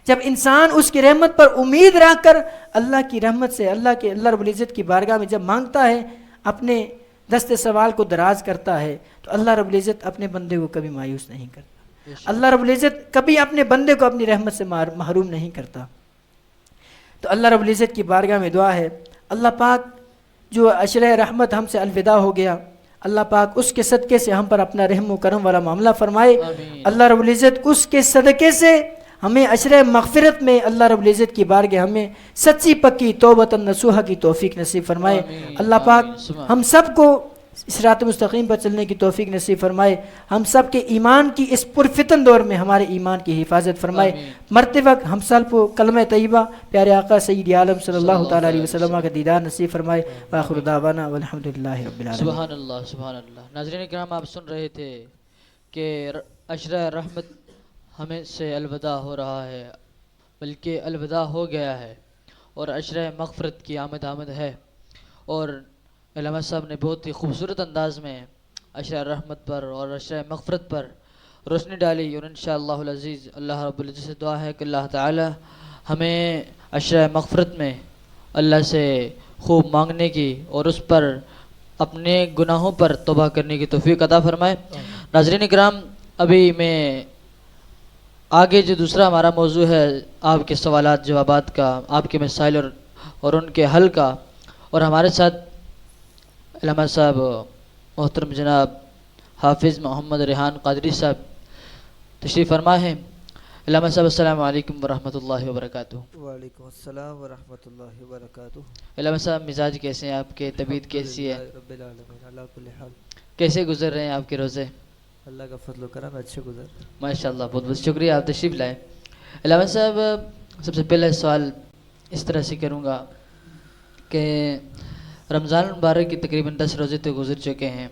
جب انسان اس کی رحمت پر امید رکھ کر اللہ کی رحمت سے اللہ رب العزت کی بارگاہ میں جب مانگتا ہے، اپنے دست سوال کو دراز کرتا ہے، تو اللہ رب العزت اپنے بندے کو کبھی مایوس نہیں کرتا. اللہ رب العزت کبھی اپنے بندے کو اپنی رحمت سے محروم نہیں کرتا. تو اللہ رب العزت کی بارگاہ میں دعا ہے، اللہ پاک جو عشرہ رحمت ہم سے الوداع ہو گیا، اللہ پاک اس کے صدقے سے ہم پر اپنا رحم و کرم والا معاملہ فرمائے. اللہ رب العزت اس کے صدقے سے ہمیں عشرہ مغفرت میں اللہ رب العزت کی بارگاہ ہمیں سچی پکی توبۃ نصوحہ کی توفیق نصیب فرمائے. اللہ پاک ہم سب کو صراط مستقیم پر چلنے کی توفیق نصیب فرمائے. ہم سب کے ایمان کی اس پرفتن دور میں ہمارے ایمان کی حفاظت فرمائے. مرتے وقت ہم سب کو کلمہ طیبہ پیارے آقا سید عالم صلی اللہ تعالیٰ علیہ وسلم کا دیدار نصیب فرمائے. وآخر دعوانا والحمدللہ رب العالمین. سبحان اللہ سبحان اللہ. ناظرین کرام، آپ سن رہے تھے کہ عشرہ رحمت ہمیں سے الوداع ہو رہا ہے، بلکہ الوداع ہو گیا ہے، اور عشرہ مغفرت کی آمد ہے. اور علامہ صاحب نے بہت ہی خوبصورت انداز میں عشرہ رحمت پر اور عشرہ مغفرت پر روشنی ڈالی. اور انشاءاللہ العزیز اللہ رب العزت سے دعا ہے کہ اللہ تعالی ہمیں عشرہ مغفرت میں اللہ سے خوب مانگنے کی اور اس پر اپنے گناہوں پر توبہ کرنے کی توفیق عطا فرمائے. ناظرین کرام، ابھی میں آگے جو دوسرا ہمارا موضوع ہے آپ کے سوالات جوابات کا، آپ کے مسائل اور ان کے حل کا، اور ہمارے ساتھ علامہ صاحب محترم جناب حافظ محمد ریحان قادری صاحب تشریف فرما ہے. علامہ صاحب السلام علیکم ورحمۃ اللہ وبرکاتہ. وعلیکم السلام ورحمۃ اللہ وبرکاتہ. علامہ صاحب مزاج کیسے ہیں آپ کے، طبیعت کیسی ہے، رب العالمین علی کل حال. کیسے گزر رہے ہیں آپ کے روزے؟ اللہ کا فضل و کرم اچھے گزر. ماشاءاللہ، بہت بہت شکریہ، آپ تشریف لائے. علامہ صاحب، سب سے پہلا سوال اس طرح سے کروں گا کہ رمضان المبارک کی تقریباً 10 روزے تو گزر چکے ہیں.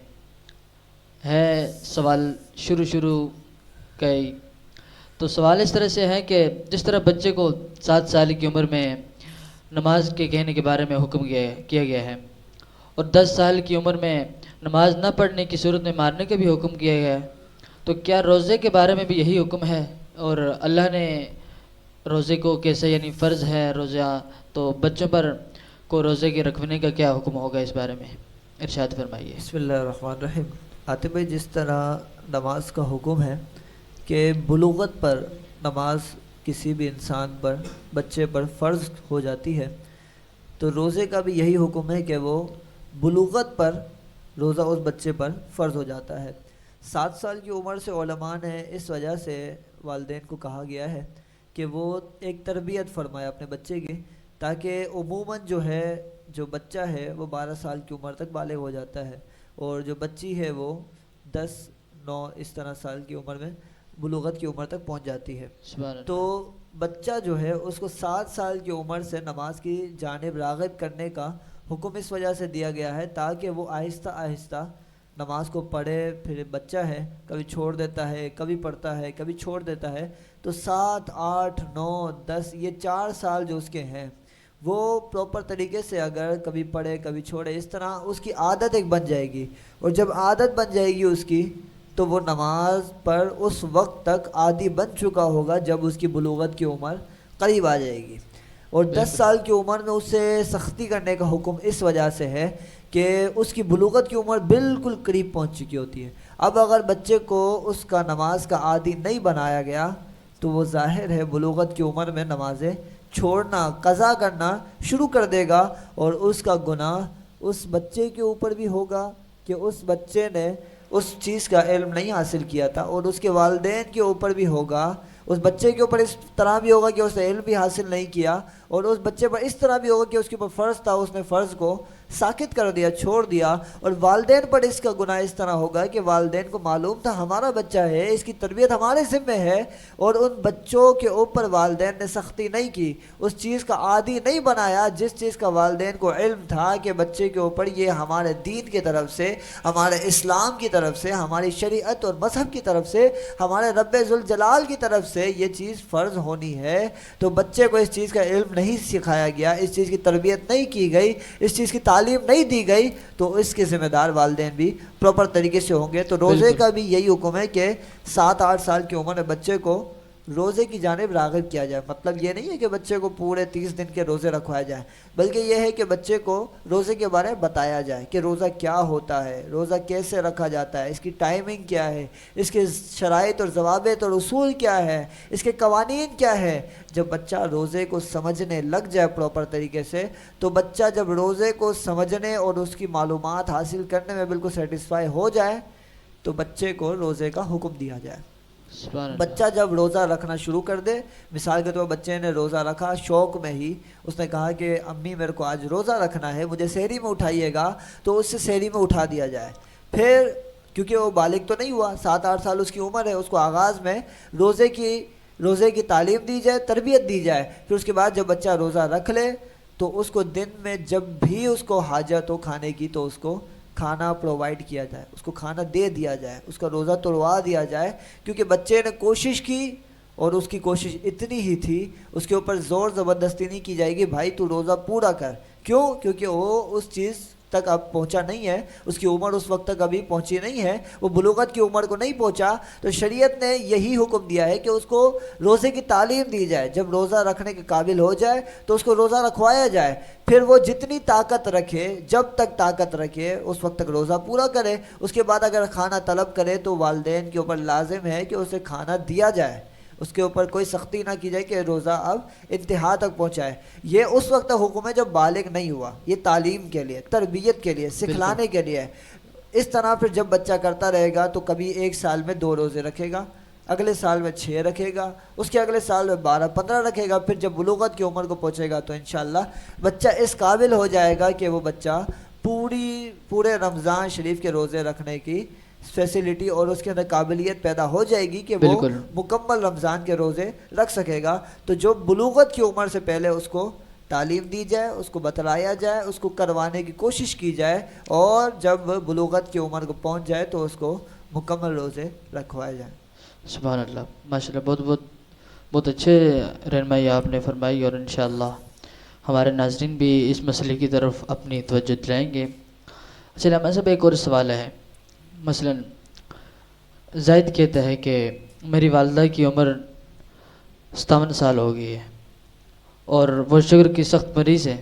ہے سوال شروع کا ہی، تو سوال اس طرح سے ہے کہ جس طرح بچے کو 7 سال کی عمر میں نماز کے کہنے کے بارے میں حکم کیا گیا ہے، اور 10 سال کی عمر میں نماز نہ پڑھنے کی صورت میں مارنے کا بھی حکم کیا گیا ہے، تو کیا روزے کے بارے میں بھی یہی حکم ہے؟ اور اللہ نے روزے کو کیسے یعنی فرض ہے روزہ، تو بچوں پر کو روزے کے رکھنے کا کیا حکم ہوگا، اس بارے میں ارشاد فرمائیے۔ بسم اللہ الرحمن الرحیم۔ عاطف بھائی، جس طرح نماز کا حکم ہے کہ بلوغت پر نماز کسی بھی انسان پر، بچے پر فرض ہو جاتی ہے، تو روزے کا بھی یہی حکم ہے کہ وہ بلوغت پر روزہ اس بچے پر فرض ہو جاتا ہے۔ 7 سال کی عمر سے علماء نے اس وجہ سے والدین کو کہا گیا ہے کہ وہ ایک تربیت فرمائے اپنے بچے کی، تاکہ عموماً جو بچہ ہے وہ 12 سال کی عمر تک بالغ ہو جاتا ہے، اور جو بچی ہے وہ 10، 9 اس طرح سال کی عمر میں بلوغت کی عمر تک پہنچ جاتی ہے۔ سبحان اللہ۔ تو بچہ جو ہے اس کو 7 سال کی عمر سے نماز کی جانب راغب کرنے کا حکم اس وجہ سے دیا گیا ہے تاکہ وہ آہستہ آہستہ نماز کو پڑھے۔ پھر بچہ ہے، کبھی چھوڑ دیتا ہے، کبھی پڑھتا ہے، کبھی چھوڑ دیتا ہے، تو 7، 8، 9، 10 یہ 4 سال جو اس کے ہیں وہ پراپر طریقے سے اگر کبھی پڑھے کبھی چھوڑے، اس طرح اس کی عادت ایک بن جائے گی، اور جب عادت بن جائے گی اس کی تو وہ نماز پر اس وقت تک عادی بن چکا ہوگا جب اس کی بلوغت کی عمر قریب آ جائے گی۔ اور 10 سال کی عمر میں اسے سختی کرنے کا حکم اس وجہ سے ہے کہ اس کی بلوغت کی عمر بالکل قریب پہنچ چکی ہوتی ہے۔ اب اگر بچے کو اس کا نماز کا عادی نہیں بنایا گیا تو وہ ظاہر ہے بلوغت کی عمر میں نمازیں چھوڑنا، قضا کرنا شروع کر دے گا، اور اس کا گناہ اس بچے کے اوپر بھی ہوگا کہ اس بچے نے اس چیز کا علم نہیں حاصل کیا تھا، اور اس کے والدین کے اوپر بھی ہوگا، اس بچے کے اوپر اس طرح بھی ہوگا کہ اس نے علم بھی حاصل نہیں کیا، اور اس بچے پر اس طرح بھی ہوگا کہ اس کے اوپر فرض تھا، اس نے فرض کو ساکت کر دیا، چھوڑ دیا، اور والدین پر اس کا گناہ اس طرح ہوگا کہ والدین کو معلوم تھا ہمارا بچہ ہے، اس کی تربیت ہمارے ذمہ ہے، اور ان بچوں کے اوپر والدین نے سختی نہیں کی، اس چیز کا عادی نہیں بنایا جس چیز کا والدین کو علم تھا کہ بچے کے اوپر یہ ہمارے دین کی طرف سے، ہمارے اسلام کی طرف سے، ہماری شریعت اور مذہب کی طرف سے، ہمارے رب ذوالجلال کی طرف سے یہ چیز فرض ہونی ہے۔ تو بچے کو اس چیز کا علم نہیں سکھایا گیا، اس چیز کی تربیت نہیں کی گئی، اس چیز کی تعلیم نہیں دی گئی، تو اس کے ذمہ دار والدین بھی پراپر طریقے سے ہوں گے۔ تو روزے کا بھی یہی حکم ہے کہ 7، 8 سال کی عمر میں بچے کو روزے کی جانب راغب کیا جائے۔ مطلب یہ نہیں ہے کہ بچے کو پورے 30 دن کے روزے رکھوائے جائیں، بلکہ یہ ہے کہ بچے کو روزے کے بارے میں بتایا جائے کہ روزہ کیا ہوتا ہے، روزہ کیسے رکھا جاتا ہے، اس کی ٹائمنگ کیا ہے، اس کے شرائط اور ضوابط اور اصول کیا ہے، اس کے قوانین کیا ہے۔ جب بچہ روزے کو سمجھنے لگ جائے پراپر طریقے سے، تو بچہ جب روزے کو سمجھنے اور اس کی معلومات حاصل کرنے میں بالکل سیٹسفائی ہو جائے تو بچے کو روزے کا حکم دیا جائے۔ سبحان اللہ۔ بچہ جب روزہ رکھنا شروع کر دے، مثال کے طور پر بچے نے روزہ رکھا، شوق میں ہی اس نے کہا کہ امی میرے کو آج روزہ رکھنا ہے، مجھے سحری میں اٹھائیے گا، تو اس سے سحری میں اٹھا دیا جائے۔ پھر کیونکہ وہ بالغ تو نہیں ہوا، 7، 8 سال اس کی عمر ہے، اس کو آغاز میں روزے کی تعلیم دی جائے، تربیت دی جائے۔ پھر اس کے بعد جب بچہ روزہ رکھ لے تو اس کو دن میں جب بھی اس کو حاجت ہو کھانے کی تو اس کو کھانا پرووائڈ کیا جائے، اس کو کھانا دے دیا جائے، اس کا روزہ توڑوا دیا جائے، کیونکہ بچے نے کوشش کی اور اس کی کوشش اتنی ہی تھی، اس کے اوپر زور زبردستی نہیں کی جائے گی بھائی تو روزہ پورا کر۔ کیوں؟ کیونکہ وہ اس چیز تک اب پہنچا نہیں ہے، اس کی عمر اس وقت تک ابھی پہنچی نہیں ہے، وہ بلوغت کی عمر کو نہیں پہنچا، تو شریعت نے یہی حکم دیا ہے کہ اس کو روزے کی تعلیم دی جائے۔ جب روزہ رکھنے کے قابل ہو جائے تو اس کو روزہ رکھوایا جائے، پھر وہ جتنی طاقت رکھے، جب تک طاقت رکھے اس وقت تک روزہ پورا کرے۔ اس کے بعد اگر کھانا طلب کرے تو والدین کے اوپر لازم ہے کہ اسے کھانا دیا جائے، اس کے اوپر کوئی سختی نہ کی جائے کہ روزہ اب انتہا تک پہنچائے۔ یہ اس وقت تک حکم ہے جب بالغ نہیں ہوا، یہ تعلیم کے لیے، تربیت کے لیے، سکھلانے کے لیے۔ اس طرح پھر جب بچہ کرتا رہے گا تو کبھی 1 سال میں 2 روزے رکھے گا، اگلے سال میں 6 رکھے گا، اس کے اگلے سال میں 12، 15 رکھے گا۔ پھر جب بلوغت کی عمر کو پہنچے گا تو انشاءاللہ بچہ اس قابل ہو جائے گا کہ وہ بچہ پورے رمضان شریف کے روزے رکھنے کی فیسیلٹی اور اس کے اندر قابلیت پیدا ہو جائے گی کہ وہ بالکل مکمل رمضان کے روزے رکھ سکے گا۔ تو جو بلوغت کی عمر سے پہلے اس کو تعلیم دی جائے، اس کو بتلایا جائے، اس کو کروانے کی کوشش کی جائے، اور جب بلوغت کی عمر کو پہنچ جائے تو اس کو مکمل روزے رکھوائے جائیں۔ سبحان اللہ، ماشاء اللہ، بہت اچھے رہنمائی آپ نے فرمائی، اور انشاءاللہ ہمارے ناظرین بھی اس مسئلے کی طرف اپنی توجہ دلائیں گے۔ اچھا علامہ صاحب، ایک اور سوال ہے، مثلاً زائد کہتا ہے کہ میری والدہ کی عمر 57 سال ہو گئی ہے اور وہ شوگر کی سخت مریض ہے،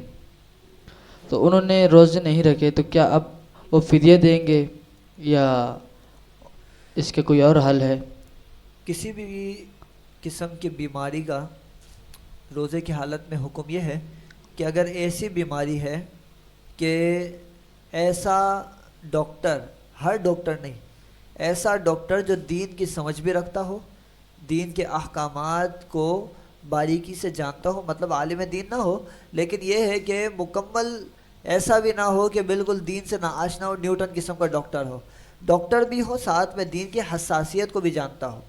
تو انہوں نے روزے نہیں رکھے، تو کیا اب وہ فدیہ دیں گے یا اس کے کوئی اور حل ہے؟ کسی بھی قسم کی بیماری کا روزے کی حالت میں حکم یہ ہے کہ اگر ایسی بیماری ہے کہ ایسا ڈاکٹر، ہر ڈاکٹر نہیں، ایسا ڈاکٹر جو دین کی سمجھ بھی رکھتا ہو، دین کے احکامات کو باریکی سے جانتا ہو، مطلب عالم دین نہ ہو، لیکن یہ ہے کہ مکمل ایسا بھی نہ ہو کہ بالکل دین سے نہ آشنا ہو، نیوٹن قسم کا ڈاکٹر ہو، ڈاکٹر بھی ہو ساتھ میں دین کی حساسیت کو بھی جانتا ہو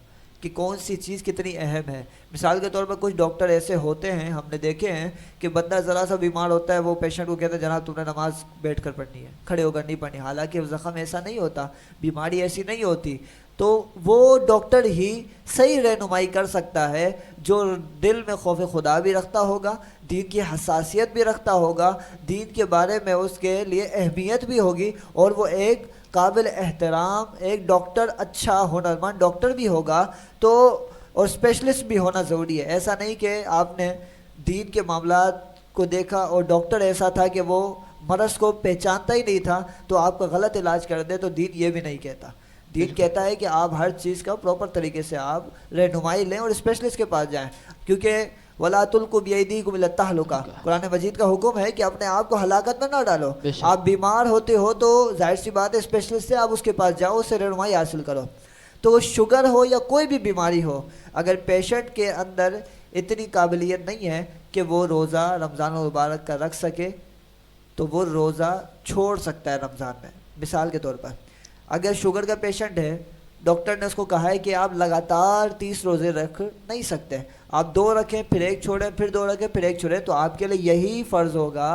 کہ کون سی چیز کتنی اہم ہے۔ مثال کے طور پر کچھ ڈاکٹر ایسے ہوتے ہیں، ہم نے دیکھے ہیں کہ بندہ ذرا سا بیمار ہوتا ہے، وہ پیشنٹ کو کہتا ہے جناب تم نے نماز بیٹھ کر پڑھنی ہے، کھڑے ہو کر نہیں پڑھنی، حالانکہ زخم ایسا نہیں ہوتا، بیماری ایسی نہیں ہوتی، تو وہ ڈاکٹر ہی صحیح رہنمائی کر سکتا ہے جو دل میں خوف خدا بھی رکھتا ہوگا، دین کی حساسیت بھی رکھتا ہوگا، دین کے بارے میں اس کے لیے اہمیت بھی ہوگی، اور وہ ایک قابل احترام ایک ڈاکٹر، اچھا ہنرمند ڈاکٹر بھی ہوگا، تو اور اسپیشلسٹ بھی ہونا ضروری ہے۔ ایسا نہیں کہ آپ نے دین کے معاملات کو دیکھا اور ڈاکٹر ایسا تھا کہ وہ مرض کو پہچانتا ہی نہیں تھا تو آپ کا غلط علاج کر دے، تو دین یہ بھی نہیں کہتا۔ دین کہتا ہے کہ آپ ہر چیز کا پراپر طریقے سے آپ رہنمائی لیں اور اسپیشلسٹ کے پاس جائیں، کیونکہ وَلَا تُلْقُوا بِأَيْدِيكُمْ إِلَى التَّهْلُكَةِ، قرآن مجید کا حکم ہے کہ اپنے آپ کو ہلاکت میں نہ ڈالو۔ بے شک۔ آپ بیمار ہوتے ہو تو ظاہر سی بات ہے اسپیشلسٹ سے آپ اس کے پاس جاؤ، اس سے رہنمائی حاصل کرو۔ تو وہ شوگر ہو یا کوئی بھی بیماری ہو، اگر پیشنٹ کے اندر اتنی قابلیت نہیں ہے کہ وہ روزہ رمضان المبارک کا رکھ سکے تو وہ روزہ چھوڑ سکتا ہے رمضان میں۔ مثال کے طور پر اگر شوگر کا پیشنٹ ہے، ڈاکٹر نے اس کو کہا ہے کہ آپ لگاتار 30 روزے رکھ نہیں سکتے، آپ 2 رکھیں پھر 1 چھوڑیں، پھر 2 رکھیں پھر 1 چھوڑیں، تو آپ کے لیے یہی فرض ہوگا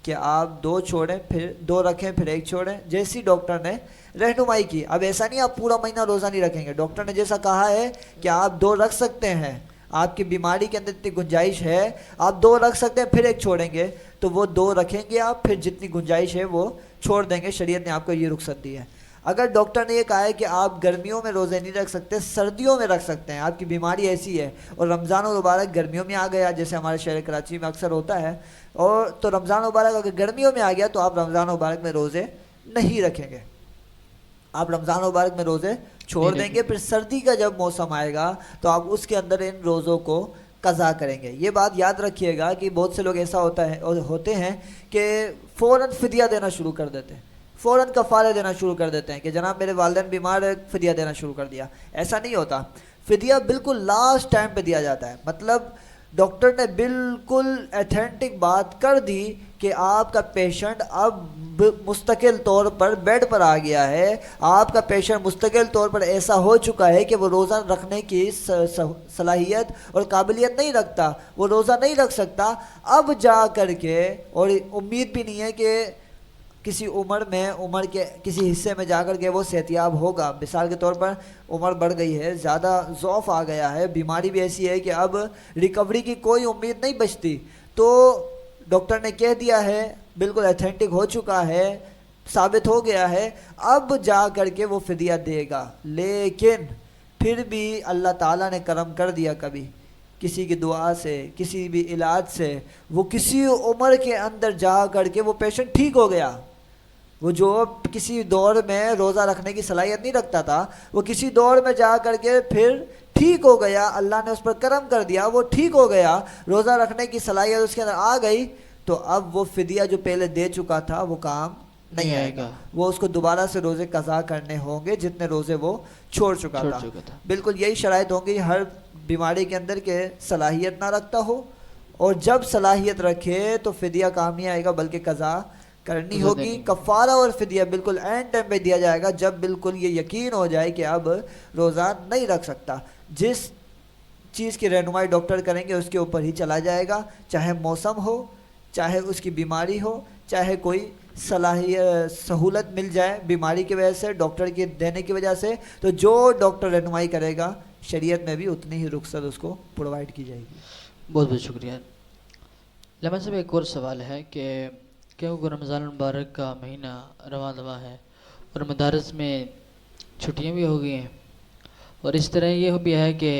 کہ آپ 2 چھوڑیں پھر 2 رکھیں پھر 1 چھوڑیں، جیسی ڈاکٹر نے رہنمائی کی۔ اب ایسا نہیں آپ پورا مہینہ روزہ نہیں رکھیں گے، ڈاکٹر نے جیسا کہا ہے کہ آپ 2 رکھ سکتے ہیں، آپ کی بیماری کے اندر اتنی گنجائش ہے آپ 2 رکھ سکتے ہیں پھر 1 چھوڑیں گے، تو وہ 2 رکھیں گے آپ، پھر جتنی گنجائش ہے وہ چھوڑ دیں گے، شریعت نے آپ کو یہ رخصت دی ہے۔ اگر ڈاکٹر نے یہ کہا ہے کہ آپ گرمیوں میں روزے نہیں رکھ سکتے، سردیوں میں رکھ سکتے ہیں، آپ کی بیماری ایسی ہے اور رمضان المبارک گرمیوں میں آ گیا جیسے ہمارے شہر کراچی میں اکثر ہوتا ہے، اور تو رمضان المبارک اگر گرمیوں میں آ گیا تو آپ رمضان المبارک میں روزے نہیں رکھیں گے، آپ رمضان المبارک میں روزے چھوڑ دیں گے، پھر سردی کا جب موسم آئے گا تو آپ اس کے اندر ان روزوں کو قضا کریں گے۔ یہ بات یاد رکھیے گا کہ بہت سے لوگ ایسا ہوتے ہیں کہ فوراً فدیہ دینا شروع کر دیتے ہیں، فوراً کفارے دینا شروع کر دیتے ہیں کہ جناب میرے والدین بیمار ہے، فدیہ دینا شروع کر دیا۔ ایسا نہیں ہوتا، فدیہ بالکل لاسٹ ٹائم پہ دیا جاتا ہے، مطلب ڈاکٹر نے بالکل ایتھینٹک بات کر دی کہ آپ کا پیشنٹ اب مستقل طور پر بیڈ پر آ گیا ہے، آپ کا پیشنٹ مستقل طور پر ایسا ہو چکا ہے کہ وہ روزہ رکھنے کی صلاحیت اور قابلیت نہیں رکھتا، وہ روزہ نہیں رکھ سکتا، اب جا کر کے، اور امید بھی نہیں ہے کہ کسی عمر کے کسی حصے میں جا کر کے وہ صحتیاب ہوگا۔ مثال کے طور پر عمر بڑھ گئی ہے، زیادہ ضعف آ گیا ہے، بیماری بھی ایسی ہے کہ اب ریکوری کی کوئی امید نہیں بچتی، تو ڈاکٹر نے کہہ دیا ہے، بالکل ایتھینٹک ہو چکا ہے، ثابت ہو گیا ہے، اب جا کر کے وہ فدیہ دے گا۔ لیکن پھر بھی اللہ تعالیٰ نے کرم کر دیا، کبھی کسی کی دعا سے، کسی بھی علاج سے، وہ کسی عمر کے اندر جا کر کے وہ پیشنٹ ٹھیک ہو گیا، وہ جو کسی دور میں روزہ رکھنے کی صلاحیت نہیں رکھتا تھا، وہ کسی دور میں جا کر کے پھر ٹھیک ہو گیا، اللہ نے اس پر کرم کر دیا، وہ ٹھیک ہو گیا، روزہ رکھنے کی صلاحیت اس کے اندر آ گئی، تو اب وہ فدیہ جو پہلے دے چکا تھا وہ کام نہیں آئے گا، وہ اس کو دوبارہ سے روزے قضا کرنے ہوں گے جتنے روزے وہ چھوڑ چکا تھا۔ بالکل یہی شرائط ہوں گی ہر بیماری کے اندر کہ صلاحیت نہ رکھتا ہو، اور جب صلاحیت رکھے تو فدیہ کام نہیں آئے گا بلکہ قضا کرنی ہوگی۔ کفارہ اور فدیہ بالکل اینڈ ٹائم پہ دیا جائے گا جب بالکل یہ یقین ہو جائے کہ اب روزہ نہیں رکھ سکتا۔ جس چیز کی رہنمائی ڈاکٹر کریں گے اس کے اوپر ہی چلا جائے گا، چاہے موسم ہو، چاہے اس کی بیماری ہو، چاہے کوئی سہولت مل جائے بیماری کی وجہ سے، ڈاکٹر کے دینے کی وجہ سے، تو جو ڈاکٹر رہنمائی کرے گا شریعت میں بھی اتنی ہی رخصت اس کو پرووائڈ کی جائے گی۔ بہت بہت شکریہ۔ لمحہ صاحب ایک اور سوال ہے کہ کیونکہ رمضان المبارک کا مہینہ رواں دواں ہے اور مدارس میں چھٹیاں بھی ہو گئی ہیں، اور اس طرح یہ بھی ہے کہ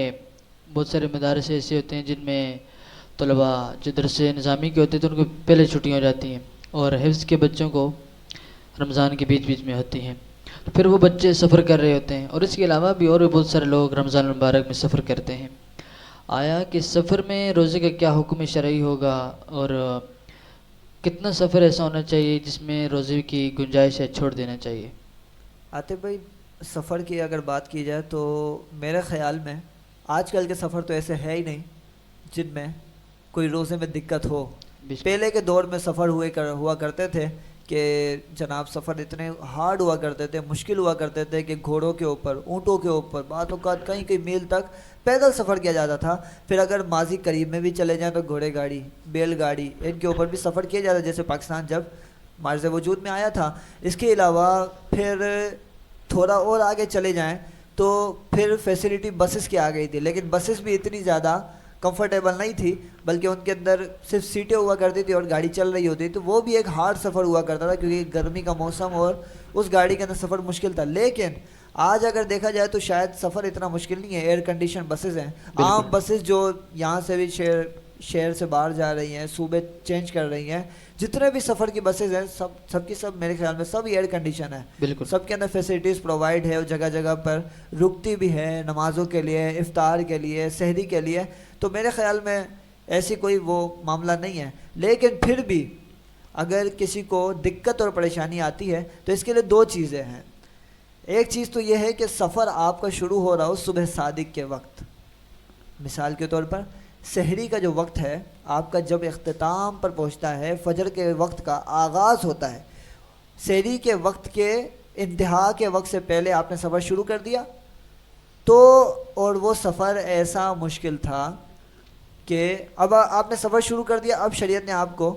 بہت سارے مدارس ایسے ہوتے ہیں جن میں طلباء جو درس نظامی کے ہوتے ہیں تو ان کو پہلے چھٹیاں ہو جاتی ہیں، اور حفظ کے بچوں کو رمضان کے بیچ بیچ میں ہوتی ہیں، تو پھر وہ بچے سفر کر رہے ہوتے ہیں، اور اس کے علاوہ بھی اور بھی بہت سارے لوگ رمضان المبارک میں سفر کرتے ہیں۔ آیا کہ سفر میں روزے کا کیا حکم شرعی ہوگا، اور کتنا سفر ایسا ہونا چاہیے جس میں روزے کی گنجائش ہے، چھوڑ دینا چاہیے؟ عاطف بھائی، سفر کی اگر بات کی جائے تو میرے خیال میں آج کل کے سفر تو ایسے ہے ہی نہیں جن میں کوئی روزے میں دقت ہو۔ پہلے کے دور میں سفر ہوا کرتے تھے کہ جناب سفر اتنے ہارڈ ہوا کرتے تھے، مشکل ہوا کرتے تھے کہ گھوڑوں کے اوپر، اونٹوں کے اوپر، بعض اوقات کئی کئی میل تک پیدل سفر کیا جاتا تھا۔ پھر اگر ماضی قریب میں بھی چلے جائیں تو گھوڑے گاڑی، بیل گاڑی، ان کے اوپر بھی سفر کیا جاتا جیسے پاکستان جب مارز وجود میں آیا تھا۔ اس کے علاوہ پھر تھوڑا اور آگے چلے جائیں تو پھر فیسلٹی بسز کی آ گئی تھی، لیکن بسز بھی اتنی زیادہ کمفرٹیبل نہیں تھی، بلکہ ان کے اندر صرف سیٹیں ہوا کرتی تھی اور گاڑی چل رہی ہوتی، تو وہ بھی ایک ہارڈ سفر ہوا کرتا تھا کیونکہ گرمی کا موسم اور اس گاڑی کے اندر سفر مشکل تھا۔ لیکن آج اگر دیکھا جائے تو شاید سفر اتنا مشکل نہیں ہے، ایئر کنڈیشن بسز ہیں، عام بسز جو یہاں سے بھی شہر سے باہر جا رہی ہیں، صوبے چینج کر رہی ہیں، جتنے بھی سفر کی بسز ہیں سب کی سب میرے خیال میں سب ایئر کنڈیشن ہے، بالکل سب کے اندر فیسلٹیز پرووائڈ ہے، اور جگہ جگہ پر رکتی بھی ہے نمازوں کے لیے، افطار کے لیے، سحری کے لیے، تو میرے خیال میں ایسی کوئی وہ معاملہ نہیں ہے۔ لیکن پھر بھی اگر کسی کو دقت اور پریشانی آتی ہے تو اس کے لیے دو چیزیں ہیں۔ ایک چیز تو یہ ہے کہ سفر آپ کا شروع ہو رہا ہو صبح صادق کے وقت، مثال کے طور پر سحری کا جو وقت ہے آپ کا جب اختتام پر پہنچتا ہے، فجر کے وقت کا آغاز ہوتا ہے، سحری کے وقت کے انتہا کے وقت سے پہلے آپ نے سفر شروع کر دیا تو، اور وہ سفر ایسا مشکل تھا کہ اب آپ نے سفر شروع کر دیا، اب شریعت نے آپ کو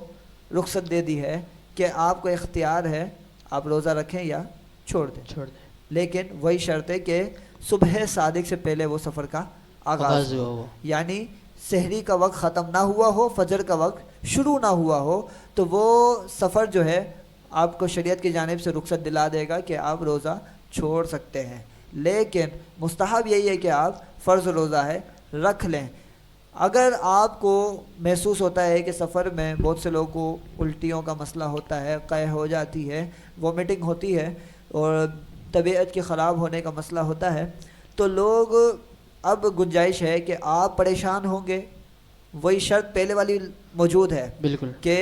رخصت دے دی ہے کہ آپ کو اختیار ہے آپ روزہ رکھیں یا چھوڑ دیں، لیکن وہی شرط ہے کہ صبح صادق سے پہلے وہ سفر کا آغاز ہو، یعنی سحری کا وقت ختم نہ ہوا ہو، فجر کا وقت شروع نہ ہوا ہو، تو وہ سفر جو ہے آپ کو شریعت کی جانب سے رخصت دلا دے گا کہ آپ روزہ چھوڑ سکتے ہیں۔ لیکن مستحب یہی ہے کہ آپ فرض روزہ ہے رکھ لیں۔ اگر آپ کو محسوس ہوتا ہے کہ سفر میں بہت سے لوگوں کو الٹیوں کا مسئلہ ہوتا ہے، قے ہو جاتی ہے، وومٹنگ ہوتی ہے، اور طبیعت کے خراب ہونے کا مسئلہ ہوتا ہے، تو لوگ اب گنجائش ہے کہ آپ پریشان ہوں گے، وہی شرط پہلے والی موجود ہے، بالکل، کہ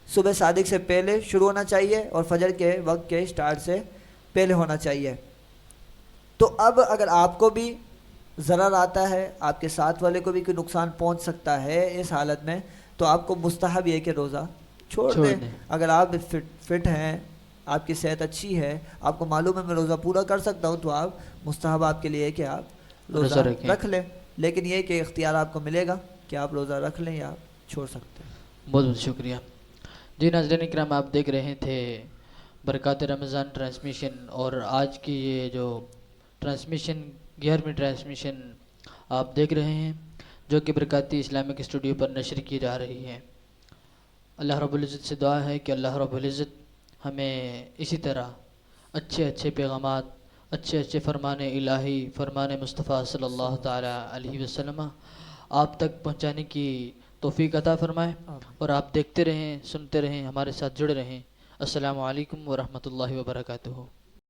صبح صادق سے پہلے شروع ہونا چاہیے اور فجر کے وقت کے سٹارٹ سے پہلے ہونا چاہیے۔ تو اب اگر آپ کو بھی ضرر آتا ہے، آپ کے ساتھ والے کو بھی کوئی نقصان پہنچ سکتا ہے اس حالت میں، تو آپ کو مستحب یہ کہ روزہ چھوڑ دیں۔ اگر آپ فٹ ہیں، آپ کی صحت اچھی ہے، آپ کو معلوم ہے میں روزہ پورا کر سکتا ہوں، تو آپ مستحب آپ کے لیے ہے کہ آپ روزہ رکھ لیں، لیکن یہ کہ اختیار آپ کو ملے گا کہ آپ روزہ رکھ لیں یا آپ چھوڑ سکتے ہیں۔ بہت بہت شکریہ۔ جی ناظرین اکرام، آپ دیکھ رہے تھے برکات رمضان ٹرانسمیشن، اور آج کی یہ جو ٹرانسمیشن 11ویں ٹرانسمیشن آپ دیکھ رہے ہیں جو کہ برکاتی اسلامک اسٹوڈیو پر نشر کی جا رہی ہے۔ اللہ رب العزت سے دعا ہے کہ اللہ رب العزت ہمیں اسی طرح اچھے اچھے پیغامات، اچھے اچھے فرمان الہی، فرمان مصطفیٰ صلی اللہ تعالیٰ علیہ وسلم آپ تک پہنچانے کی توفیق عطا فرمائے، اور آپ دیکھتے رہیں، سنتے رہیں، ہمارے ساتھ جڑے رہیں۔ السلام علیکم ورحمۃ اللہ وبرکاتہ۔